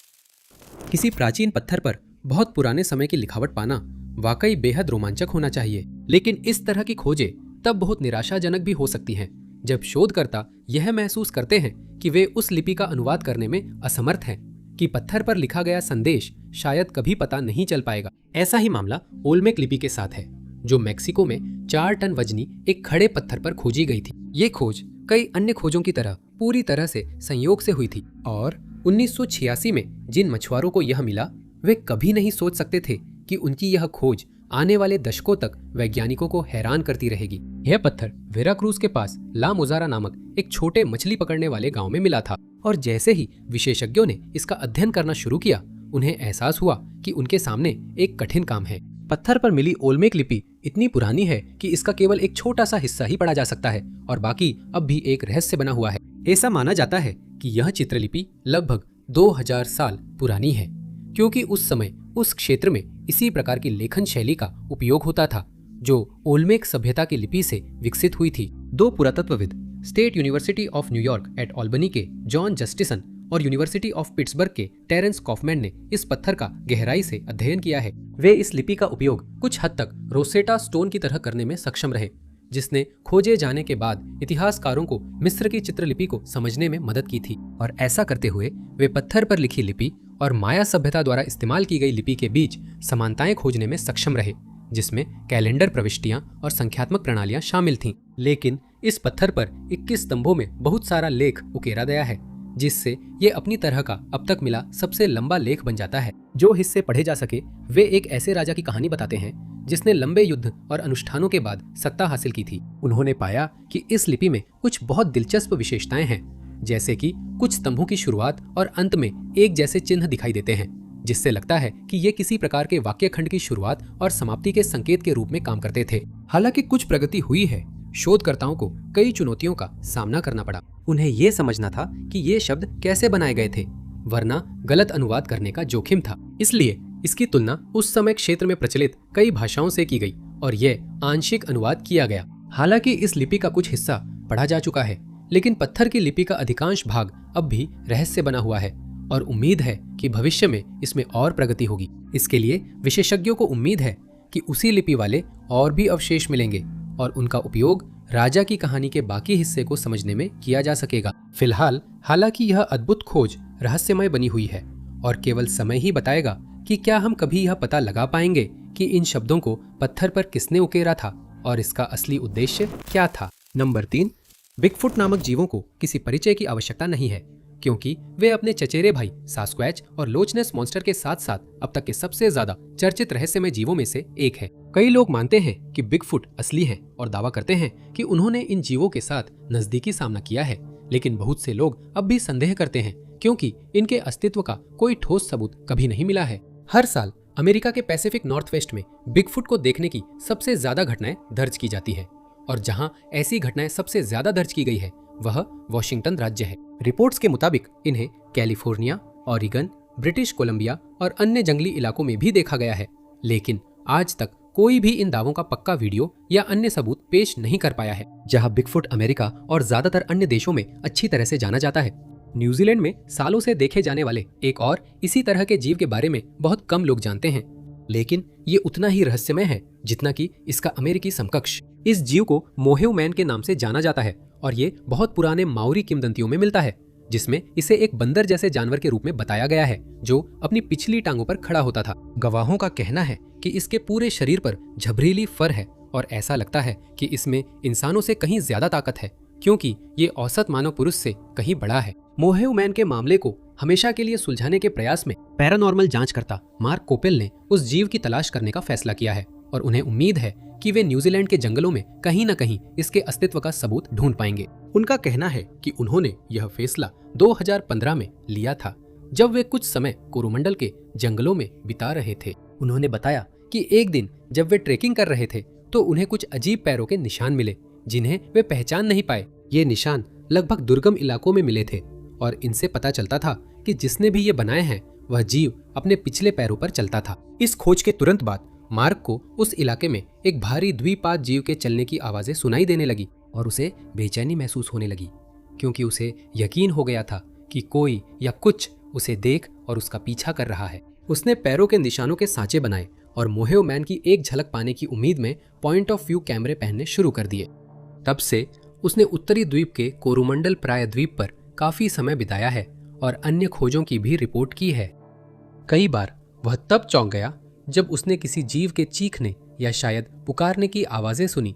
किसी प्राचीन पत्थर पर बहुत पुराने समय की लिखावट पाना वाकई बेहद रोमांचक होना चाहिए, लेकिन इस तरह की खोजें तब बहुत निराशाजनक भी हो सकती हैं जब शोधकर्ता यह महसूस करते हैं कि वे उस लिपि का अनुवाद करने में असमर्थ हैं, कि पत्थर पर लिखा गया संदेश शायद कभी पता नहीं चल पाएगा। ऐसा ही मामला ओल्मेक लिपि के साथ है, जो मेक्सिको में 4 टन वजनी एक खड़े पत्थर पर खोजी गई थी। ये खोज कई अन्य खोजों की तरह पूरी तरह से संयोग से हुई थी, और 1986 में जिन मछुआरों को यह मिला, वे कभी नहीं सोच सकते थे कि उनकी यह खोज आने वाले दशकों तक वैज्ञानिकों को हैरान करती रहेगी। यह पत्थर वेराक्रूज के पास ला मोजारा नामक एक छोटे मछली पकड़ने वाले गांव में मिला था। और जैसे ही विशेषज्ञों ने इसका अध्ययन करना शुरू किया, उन्हें एहसास हुआ कि उनके सामने एक कठिन काम है। पत्थर पर मिली ओल्मेक लिपि इतनी पुरानी है कि इसका केवल एक छोटा सा हिस्सा ही पढ़ा जा सकता है और बाकी अब भी एक रहस्य बना हुआ है। ऐसा माना जाता है कि यह चित्रलिपि लगभग 2000 साल पुरानी है, क्योंकि उस समय उस क्षेत्र में इसी प्रकार की लेखन शैली का उपयोग होता था जो ओल्मेक सभ्यता की लिपि से विकसित हुई थी। 2 पुरातत्वविद State University of New York at Albany के जॉन जस्टिसन और यूनिवर्सिटी ऑफ पिट्सबर्ग के टेरेंस कॉफमैन ने इस पत्थर का गहराई से अध्ययन किया है। वे इस लिपि का उपयोग कुछ हद तक रोसेटा स्टोन की तरह करने में सक्षम रहे, जिसने खोजे जाने के बाद इतिहासकारों को मिस्र की चित्रलिपि को समझने में मदद की थी। और ऐसा करते हुए वे पत्थर पर लिखी लिपि और माया सभ्यता द्वारा इस्तेमाल की गई लिपि के बीच समानताएं खोजने में सक्षम रहे, जिसमें कैलेंडर प्रविष्टियां और संख्यात्मक प्रणालियां शामिल थीं। लेकिन इस पत्थर पर 21 स्तंभों में बहुत सारा लेख उकेरा गया है, जिससे ये अपनी तरह का अब तक मिला सबसे लंबा लेख बन जाता है। जो हिस्से पढ़े जा सके वे एक ऐसे राजा की कहानी बताते हैं जिसने लंबे युद्ध और अनुष्ठानों के बाद सत्ता हासिल की थी। उन्होंने पाया कि इस लिपि में कुछ बहुत दिलचस्प विशेषताएं हैं, जैसे कि कुछ स्तंभों की शुरुआत और अंत में एक जैसे चिन्ह दिखाई देते हैं, जिससे लगता है कि ये किसी प्रकार के वाक्य खंड की शुरुआत और समाप्ति के संकेत के रूप में काम करते थे। हालांकि कुछ प्रगति हुई है, शोधकर्ताओं को कई चुनौतियों का सामना करना पड़ा। उन्हें ये समझना था कि ये शब्द कैसे बनाए गए थे, वरना गलत अनुवाद करने का जोखिम था। इसलिए इसकी तुलना उस समय क्षेत्र में प्रचलित कई भाषाओं से की गई और यह आंशिक अनुवाद किया गया। हालांकि इस लिपि का कुछ हिस्सा पढ़ा जा चुका है, लेकिन पत्थर की लिपि का अधिकांश भाग अब भी रहस्य बना हुआ है और उम्मीद है कि भविष्य में इसमें और प्रगति होगी। इसके लिए विशेषज्ञों को उम्मीद है कि उसी लिपि वाले और भी अवशेष मिलेंगे और उनका उपयोग राजा की कहानी के बाकी हिस्से को समझने में किया जा सकेगा। फिलहाल हालांकि यह अद्भुत खोज रहस्यमय बनी हुई है और केवल समय ही बताएगा कि क्या हम कभी यह पता लगा पाएंगे कि इन शब्दों को पत्थर पर किसने उकेरा था और इसका असली उद्देश्य क्या था। नंबर 3, बिगफुट नामक जीवों को किसी परिचय की आवश्यकता नहीं है, क्योंकि वे अपने चचेरे भाई सास्क्वैच और लोचनेस मॉन्स्टर के साथ साथ अब तक के सबसे ज्यादा चर्चित रहस्यमय जीवों में से एक है। कई लोग मानते हैं कि बिगफुट असली है और दावा करते हैं कि उन्होंने इन जीवों के साथ नजदीकी सामना किया है, लेकिन बहुत से लोग अब भी संदेह करते हैं क्योंकि इनके अस्तित्व का कोई ठोस सबूत कभी नहीं मिला है। हर साल अमेरिका के पैसिफिक नॉर्थवेस्ट में बिगफुट को देखने की सबसे ज्यादा घटनाएं दर्ज की जाती है और जहां ऐसी घटनाएं सबसे ज्यादा दर्ज की गई है वह वॉशिंगटन राज्य है। रिपोर्ट्स के मुताबिक इन्हें कैलिफोर्निया, ऑरिगन, ब्रिटिश कोलंबिया और अन्य जंगली इलाकों में भी देखा गया है, लेकिन आज तक कोई भी इन दावों का पक्का वीडियो या अन्य सबूत पेश नहीं कर पाया है। जहां बिगफुट अमेरिका और ज्यादातर अन्य देशों में अच्छी तरह से जाना जाता है, न्यूजीलैंड में सालों से देखे जाने वाले एक और इसी तरह के जीव के बारे में बहुत कम लोग जानते हैं, लेकिन ये उतना ही रहस्यमय है जितना कि इसका अमेरिकी समकक्ष। इस जीव को मोहेव मैन के नाम से जाना जाता है और ये बहुत पुराने माओरी किंवदंतियों में मिलता है, जिसमें इसे एक बंदर जैसे जानवर के रूप में बताया गया है जो अपनी पिछली टांगों पर खड़ा होता था। गवाहों का कहना है कि इसके पूरे शरीर पर झबरीली फर है और ऐसा लगता है कि इसमें इंसानों से कहीं ज्यादा ताकत है, क्योंकि ये औसत मानव पुरुष से कहीं बड़ा है। मोहेव मैन के मामले को हमेशा के लिए सुलझाने के प्रयास में पैरानॉर्मल जांचकर्ता मार्क कोपेल ने उस जीव की तलाश करने का फैसला किया है और उन्हें उम्मीद है कि वे न्यूजीलैंड के जंगलों में कहीं न कहीं इसके अस्तित्व का सबूत ढूंढ पाएंगे। उनका कहना है कि उन्होंने यह फैसला 2015 में लिया था, जब वे कुछ समय कोरोमंडल के जंगलों में बिता रहे थे। उन्होंने बताया कि एक दिन जब वे ट्रेकिंग कर रहे थे तो उन्हें कुछ अजीब पैरों के निशान मिले जिन्हें वे पहचान नहीं पाए। ये निशान लगभग दुर्गम इलाकों में मिले थे और इनसे पता चलता था कि जिसने भी ये बनाए हैं वह जीव अपने पिछले पैरों पर चलता था। इस खोज के तुरंत बाद मार्क को उस इलाके में एक भारी द्विपाद जीव के चलने की आवाजें सुनाई देने लगी और उसे बेचैनी महसूस होने लगी, क्योंकि उसे यकीन हो गया था कि कोई या कुछ उसे देख और उसका पीछा कर रहा है। उसने पैरों के निशानों के सांचे बनाए और मोहेव मैन की एक झलक पाने की उम्मीद में पॉइंट ऑफ व्यू कैमरे पहनने शुरू कर दिए। तब से उसने उत्तरी द्वीप के कोरोमंडल प्रायद्वीप पर काफी समय बिताया है और अन्य खोजों की भी रिपोर्ट की है। कई बार वह तब चौंक गया जब उसने किसी जीव के चीखने या शायद पुकारने की आवाजें सुनी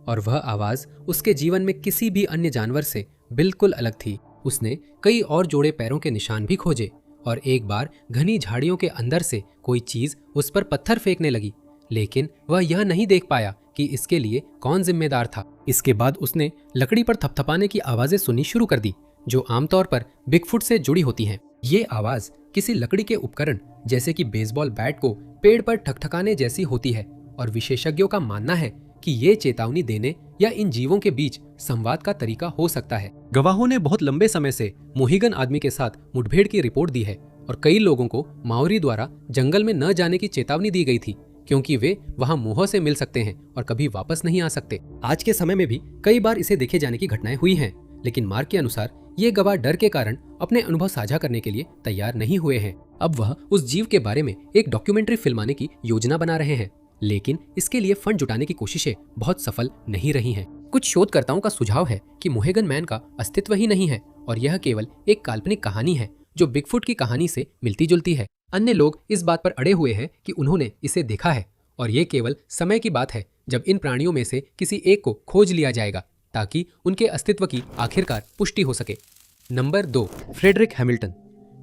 और वह आवाज उसके जीवन में किसी भी अन्य जानवर से बिल्कुल अलग थी। उसने कई और जोड़े पैरों के निशान भी खोजे और एक बार घनी झाड़ियों के अंदर से कोई चीज उस पर पत्थर फेंकने लगी, लेकिन वह यह नहीं देख पाया कि इसके लिए कौन जिम्मेदार था। इसके बाद उसने लकड़ी पर थपथपाने की आवाजें सुननी शुरू कर दी, जो आमतौर पर बिगफुट से जुड़ी होती हैं। ये आवाज किसी लकड़ी के उपकरण जैसे कि बेसबॉल बैट को पेड़ पर ठकठकाने जैसी होती है और विशेषज्ञों का मानना है कि ये चेतावनी देने या इन जीवों के बीच संवाद का तरीका हो सकता है। गवाहों ने बहुत लंबे समय से मोहिगन आदमी के साथ मुठभेड़ की रिपोर्ट दी है और कई लोगों को माओरी द्वारा जंगल में न जाने की चेतावनी दी गई थी क्योंकि वे वहां मोह से मिल सकते हैं और कभी वापस नहीं आ सकते। आज के समय में भी कई बार इसे देखे जाने की घटनाएं हुई हैं, लेकिन मार्क के अनुसार ये गवाह डर के कारण अपने अनुभव साझा करने के लिए तैयार नहीं हुए हैं। अब वह उस जीव के बारे में एक डॉक्यूमेंट्री फिल्माने की योजना बना रहे हैं, लेकिन इसके लिए फंड जुटाने की कोशिशें बहुत सफल नहीं रही हैं। कुछ शोधकर्ताओं का सुझाव है कि मोहेगन मैन का अस्तित्व ही नहीं है और यह केवल एक काल्पनिक कहानी है जो बिगफुट की कहानी से मिलती जुलती है। अन्य लोग इस बात पर अड़े हुए हैं कि उन्होंने इसे देखा है और ये केवल समय की बात है जब इन प्राणियों में से किसी एक को खोज लिया जाएगा ताकि उनके अस्तित्व की आखिरकार पुष्टि हो सके। Number 2, Frederick Hamilton.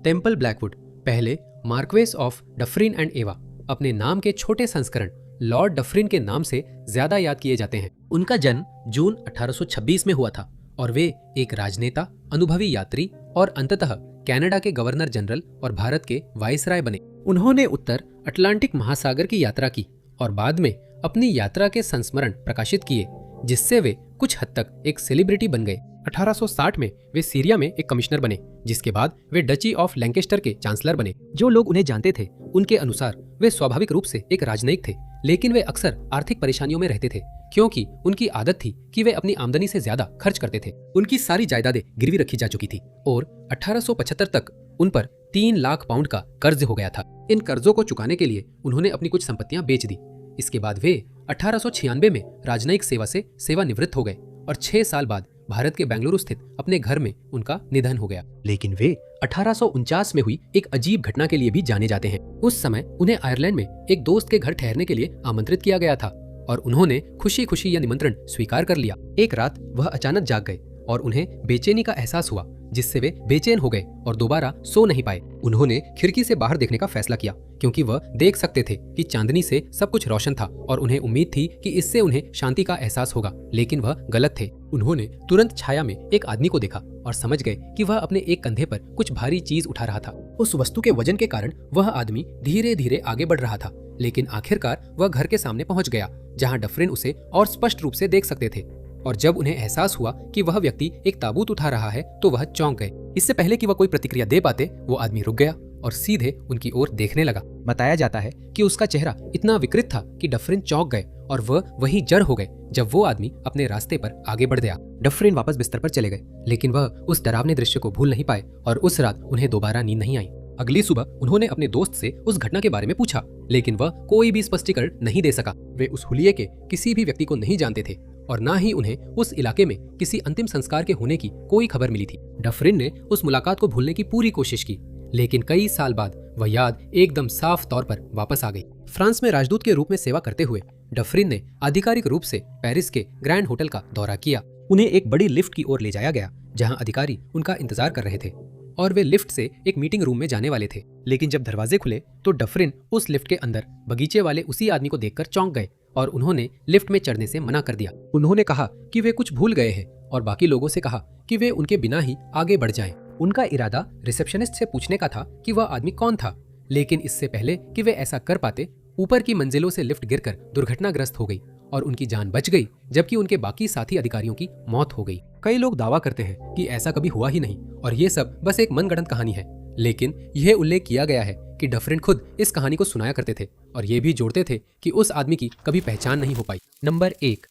Temple Blackwood, पहले Marquess of Dufferin and Ava, अपने नाम के छोटे संस्करण लॉर्ड डफरिन के नाम से ज्यादा याद किए जाते हैं। उनका जन्म जून 1826 में हुआ था और वे एक राजनेता, अनुभवी यात्री और अंततः कनाडा के गवर्नर जनरल और भारत के वाइसराय बने। उन्होंने उत्तर अटलांटिक महासागर की यात्रा की और बाद में अपनी यात्रा के संस्मरण प्रकाशित किए, जिससे वे कुछ हद तक एक सेलिब्रिटी बन गए। 1860 में वे सीरिया में एक कमिश्नर बने, जिसके बाद वे डची ऑफ लैंकेस्टर के चांसलर बने। जो लोग उन्हें जानते थे उनके अनुसार वे स्वाभाविक रूप से एक राजनयिक थे, लेकिन वे अक्सर आर्थिक परेशानियों में रहते थे क्योंकि उनकी आदत थी कि वे अपनी आमदनी से ज्यादा खर्च करते थे। उनकी सारी जायदादें गिरवी रखी जा चुकी थी और 1875 तक उन पर 3 लाख पाउंड का कर्ज हो गया था। इन कर्जों को चुकाने के लिए उन्होंने अपनी कुछ संपत्तियां बेच दी। इसके बाद वे 1896 में राजनयिक सेवा से सेवानिवृत्त हो गए और 6 साल बाद भारत के बेंगलुरु स्थित अपने घर में उनका निधन हो गया। लेकिन वे 1849 में हुई एक अजीब घटना के लिए भी जाने जाते हैं। उस समय उन्हें आयरलैंड में एक दोस्त के घर ठहरने के लिए आमंत्रित किया गया था और उन्होंने खुशी खुशी यह निमंत्रण स्वीकार कर लिया। एक रात वह अचानक जाग गए और उन्हें बेचैनी का एहसास हुआ, जिससे वे बेचैन हो गए और दोबारा सो नहीं पाए। उन्होंने खिड़की से बाहर देखने का फैसला किया क्योंकि वह देख सकते थे कि चांदनी से सब कुछ रोशन था और उन्हें उम्मीद थी कि इससे उन्हें शांति का एहसास होगा, लेकिन वह गलत थे। उन्होंने तुरंत छाया में एक आदमी को देखा और समझ गए कि वह अपने एक कंधे पर कुछ भारी चीज उठा रहा था। उस वस्तु के वजन के कारण वह आदमी धीरे धीरे आगे बढ़ रहा था, लेकिन आखिरकार वह घर के सामने पहुंच गया जहां डफरिन उसे और स्पष्ट रूप से देख सकते थे। और जब उन्हें एहसास हुआ कि वह व्यक्ति एक ताबूत उठा रहा है तो वह चौंक गए। इससे पहले कि वह कोई प्रतिक्रिया दे पाते, वो आदमी रुक गया और सीधे उनकी ओर देखने लगा। बताया जाता है कि उसका चेहरा इतना विकृत था कि डफरिन चौंक गए और वह वहीं जड़ हो गए जब वो आदमी अपने रास्ते पर आगे बढ़ गया। डफरिन वापस बिस्तर पर चले गए, लेकिन वह उस डरावने दृश्य को भूल नहीं पाए और उस रात उन्हें दोबारा नींद नहीं आई। अगली सुबह उन्होंने अपने दोस्त से उस घटना के बारे में पूछा, लेकिन वह कोई भी स्पष्टीकरण नहीं दे सका। वे उस हुलिये के किसी भी व्यक्ति को नहीं जानते थे और ना ही उन्हें उस इलाके में किसी अंतिम संस्कार के होने की कोई खबर मिली थी। डफरिन ने उस मुलाकात को भूलने की पूरी कोशिश की, लेकिन कई साल बाद वह याद एकदम साफ तौर पर वापस आ गई। फ्रांस में राजदूत के रूप में सेवा करते हुए डफरिन ने आधिकारिक रूप से पेरिस के ग्रैंड होटल का दौरा किया। उन्हें एक बड़ी लिफ्ट की ओर ले जाया गया जहां अधिकारी उनका इंतजार कर रहे थे और वे लिफ्ट से एक मीटिंग रूम में जाने वाले थे। लेकिन जब दरवाजे खुले तो डफरिन उस लिफ्ट के अंदर बगीचे वाले उसी आदमी को देखकर चौंक गए और उन्होंने लिफ्ट में चढ़ने से मना कर दिया। उन्होंने कहा कि वे कुछ भूल गए हैं और बाकी लोगों से कहा कि वे उनके बिना ही आगे बढ़ जाएं। उनका इरादा रिसेप्शनिस्ट से पूछने का था कि वह आदमी कौन था, लेकिन इससे पहले कि वे ऐसा कर पाते, ऊपर की मंजिलों से लिफ्ट गिरकर दुर्घटनाग्रस्त हो गई और उनकी जान बच गई, जबकि उनके बाकी साथी अधिकारियों की मौत हो गई। कई लोग दावा करते हैं कि ऐसा कभी हुआ ही नहीं और ये सब बस एक मनगढ़ंत कहानी है, लेकिन यह उल्लेख किया गया है कि डफरिन खुद इस कहानी को सुनाया करते थे और ये भी जोड़ते थे कि उस आदमी की कभी पहचान नहीं हो पाई। नंबर 1,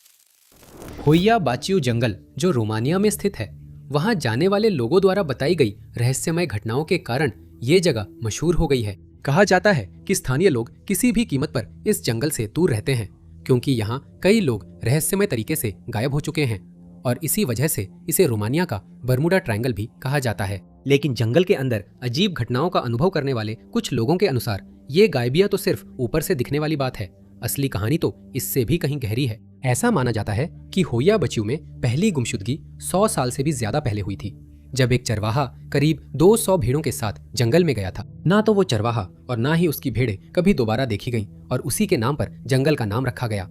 होइया बाचियू जंगल, जो रोमानिया में स्थित है। वहां जाने वाले लोगों द्वारा बताई गई रहस्यमय घटनाओं के कारण ये जगह मशहूर हो गई है। कहा जाता है कि स्थानीय लोग किसी भी कीमत पर इस जंगल से दूर रहते हैं क्योंकि यहाँ कई लोग रहस्यमय तरीके से गायब हो चुके हैं और इसी वजह से इसे रोमानिया का बर्मुडा ट्रायंगल भी कहा जाता है। लेकिन जंगल के अंदर अजीब घटनाओं का अनुभव करने वाले कुछ लोगों के अनुसार ये गायबियां तो सिर्फ ऊपर से दिखने वाली बात है, असली कहानी तो इससे भी कहीं गहरी है। ऐसा माना जाता है कि होइया बचियू में पहली गुमशुदगी 100 साल से भी ज्यादा पहले हुई थी, जब एक चरवाहा करीब 200 भेड़ों के साथ जंगल में गया था। ना तो वो चरवाहा और ना ही उसकी भेड़ें कभी दोबारा देखी गईं और उसी के नाम पर जंगल का नाम रखा गया।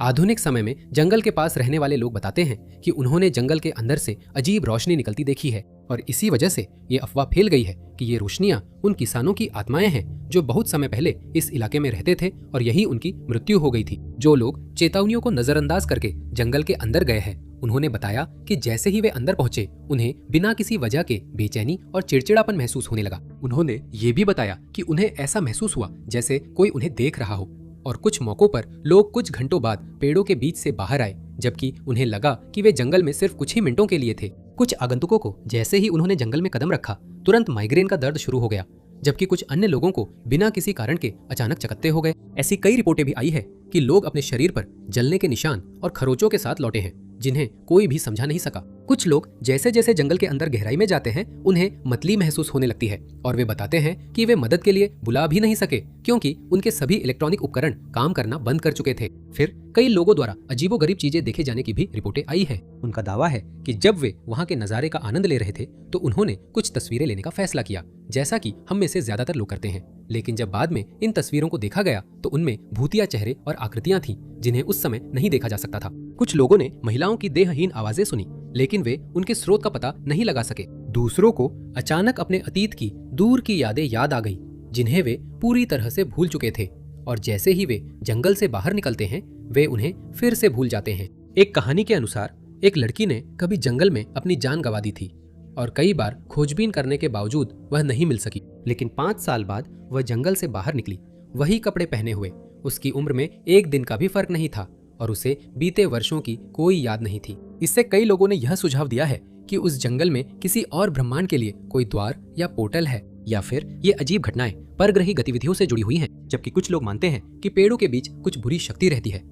आधुनिक समय में जंगल के पास रहने वाले लोग बताते हैं कि उन्होंने जंगल के अंदर से अजीब रोशनी निकलती देखी है और इसी वजह से ये अफवाह फैल गई है कि ये रोशनियां उन किसानों की आत्माएं हैं जो बहुत समय पहले इस इलाके में रहते थे और यही उनकी मृत्यु हो गई थी। जो लोग चेतावनियों को नजरअंदाज करके जंगल के अंदर गए हैं, उन्होंने बताया कि जैसे ही वे अंदर पहुंचे उन्हें बिना किसी वजह के बेचैनी और चिड़चिड़ापन महसूस होने लगा। उन्होंने ये भी बताया कि उन्हें ऐसा महसूस हुआ जैसे कोई उन्हें देख रहा हो, और कुछ मौकों पर लोग कुछ घंटों बाद पेड़ों के बीच से बाहर आए, जबकि उन्हें लगा कि वे जंगल में सिर्फ कुछ ही मिनटों के लिए थे। कुछ आगंतुकों को जैसे ही उन्होंने जंगल में कदम रखा तुरंत माइग्रेन का दर्द शुरू हो गया, जबकि कुछ अन्य लोगों को बिना किसी कारण के अचानक चकत्ते हो गए। ऐसी कई रिपोर्टें भी आई है कि लोग अपने शरीर पर जलने के निशान और खरोचों के साथ लौटे हैं, जिन्हें कोई भी समझा नहीं सका। कुछ लोग जैसे जैसे जंगल के अंदर गहराई में जाते हैं उन्हें मतली महसूस होने लगती है और वे बताते हैं कि वे मदद के लिए बुला भी नहीं सके क्योंकि उनके सभी इलेक्ट्रॉनिक उपकरण काम करना बंद कर चुके थे। फिर कई लोगों द्वारा अजीबोगरीब चीजें देखे जाने की भी रिपोर्टें आई है। उनका दावा है कि जब वे वहां के नजारे का आनंद ले रहे थे तो उन्होंने कुछ तस्वीरें लेने का फैसला किया, जैसा कि हम में से ज्यादातर लोग करते हैं। लेकिन जब बाद में इन तस्वीरों को देखा गया तो उनमें भूतिया चेहरे और आकृतियां थीं जिन्हें उस समय नहीं देखा जा सकता था। कुछ लोगों ने महिलाओं की देहहीन आवाजें सुनी, लेकिन वे उनके स्रोत का पता नहीं लगा सके। दूसरों को अचानक अपने अतीत की दूर की यादें याद आ गई, जिन्हें वे पूरी तरह से भूल चुके थे, और जैसे ही वे जंगल से बाहर निकलते हैं वे उन्हें फिर से भूल जाते हैं। एक कहानी के अनुसार एक लड़की ने कभी जंगल में अपनी जान गंवा दी थी और कई बार खोजबीन करने के बावजूद वह नहीं मिल सकी, लेकिन 5 साल बाद वह जंगल से बाहर निकली, वही कपड़े पहने हुए। उसकी उम्र में 1 दिन का भी फर्क नहीं था और उसे बीते वर्षों की कोई याद नहीं थी। इससे कई लोगों ने यह सुझाव दिया है कि उस जंगल में किसी और ब्रह्मांड के लिए कोई द्वार या पोर्टल है, या फिर ये अजीब घटनाएं परग्रही गतिविधियों से जुड़ी हुई हैं, जबकि कुछ लोग मानते हैं कि पेड़ों के बीच कुछ बुरी शक्ति रहती है।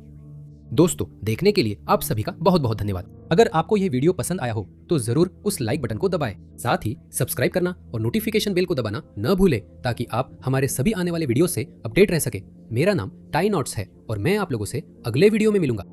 दोस्तों, देखने के लिए आप सभी का बहुत बहुत धन्यवाद। अगर आपको यह वीडियो पसंद आया हो तो जरूर उस लाइक बटन को दबाएं, साथ ही सब्सक्राइब करना और नोटिफिकेशन बेल को दबाना न भूलें ताकि आप हमारे सभी आने वाले वीडियो से अपडेट रह सके। मेरा नाम टाई नॉट्स है और मैं आप लोगों से अगले वीडियो में मिलूंगा।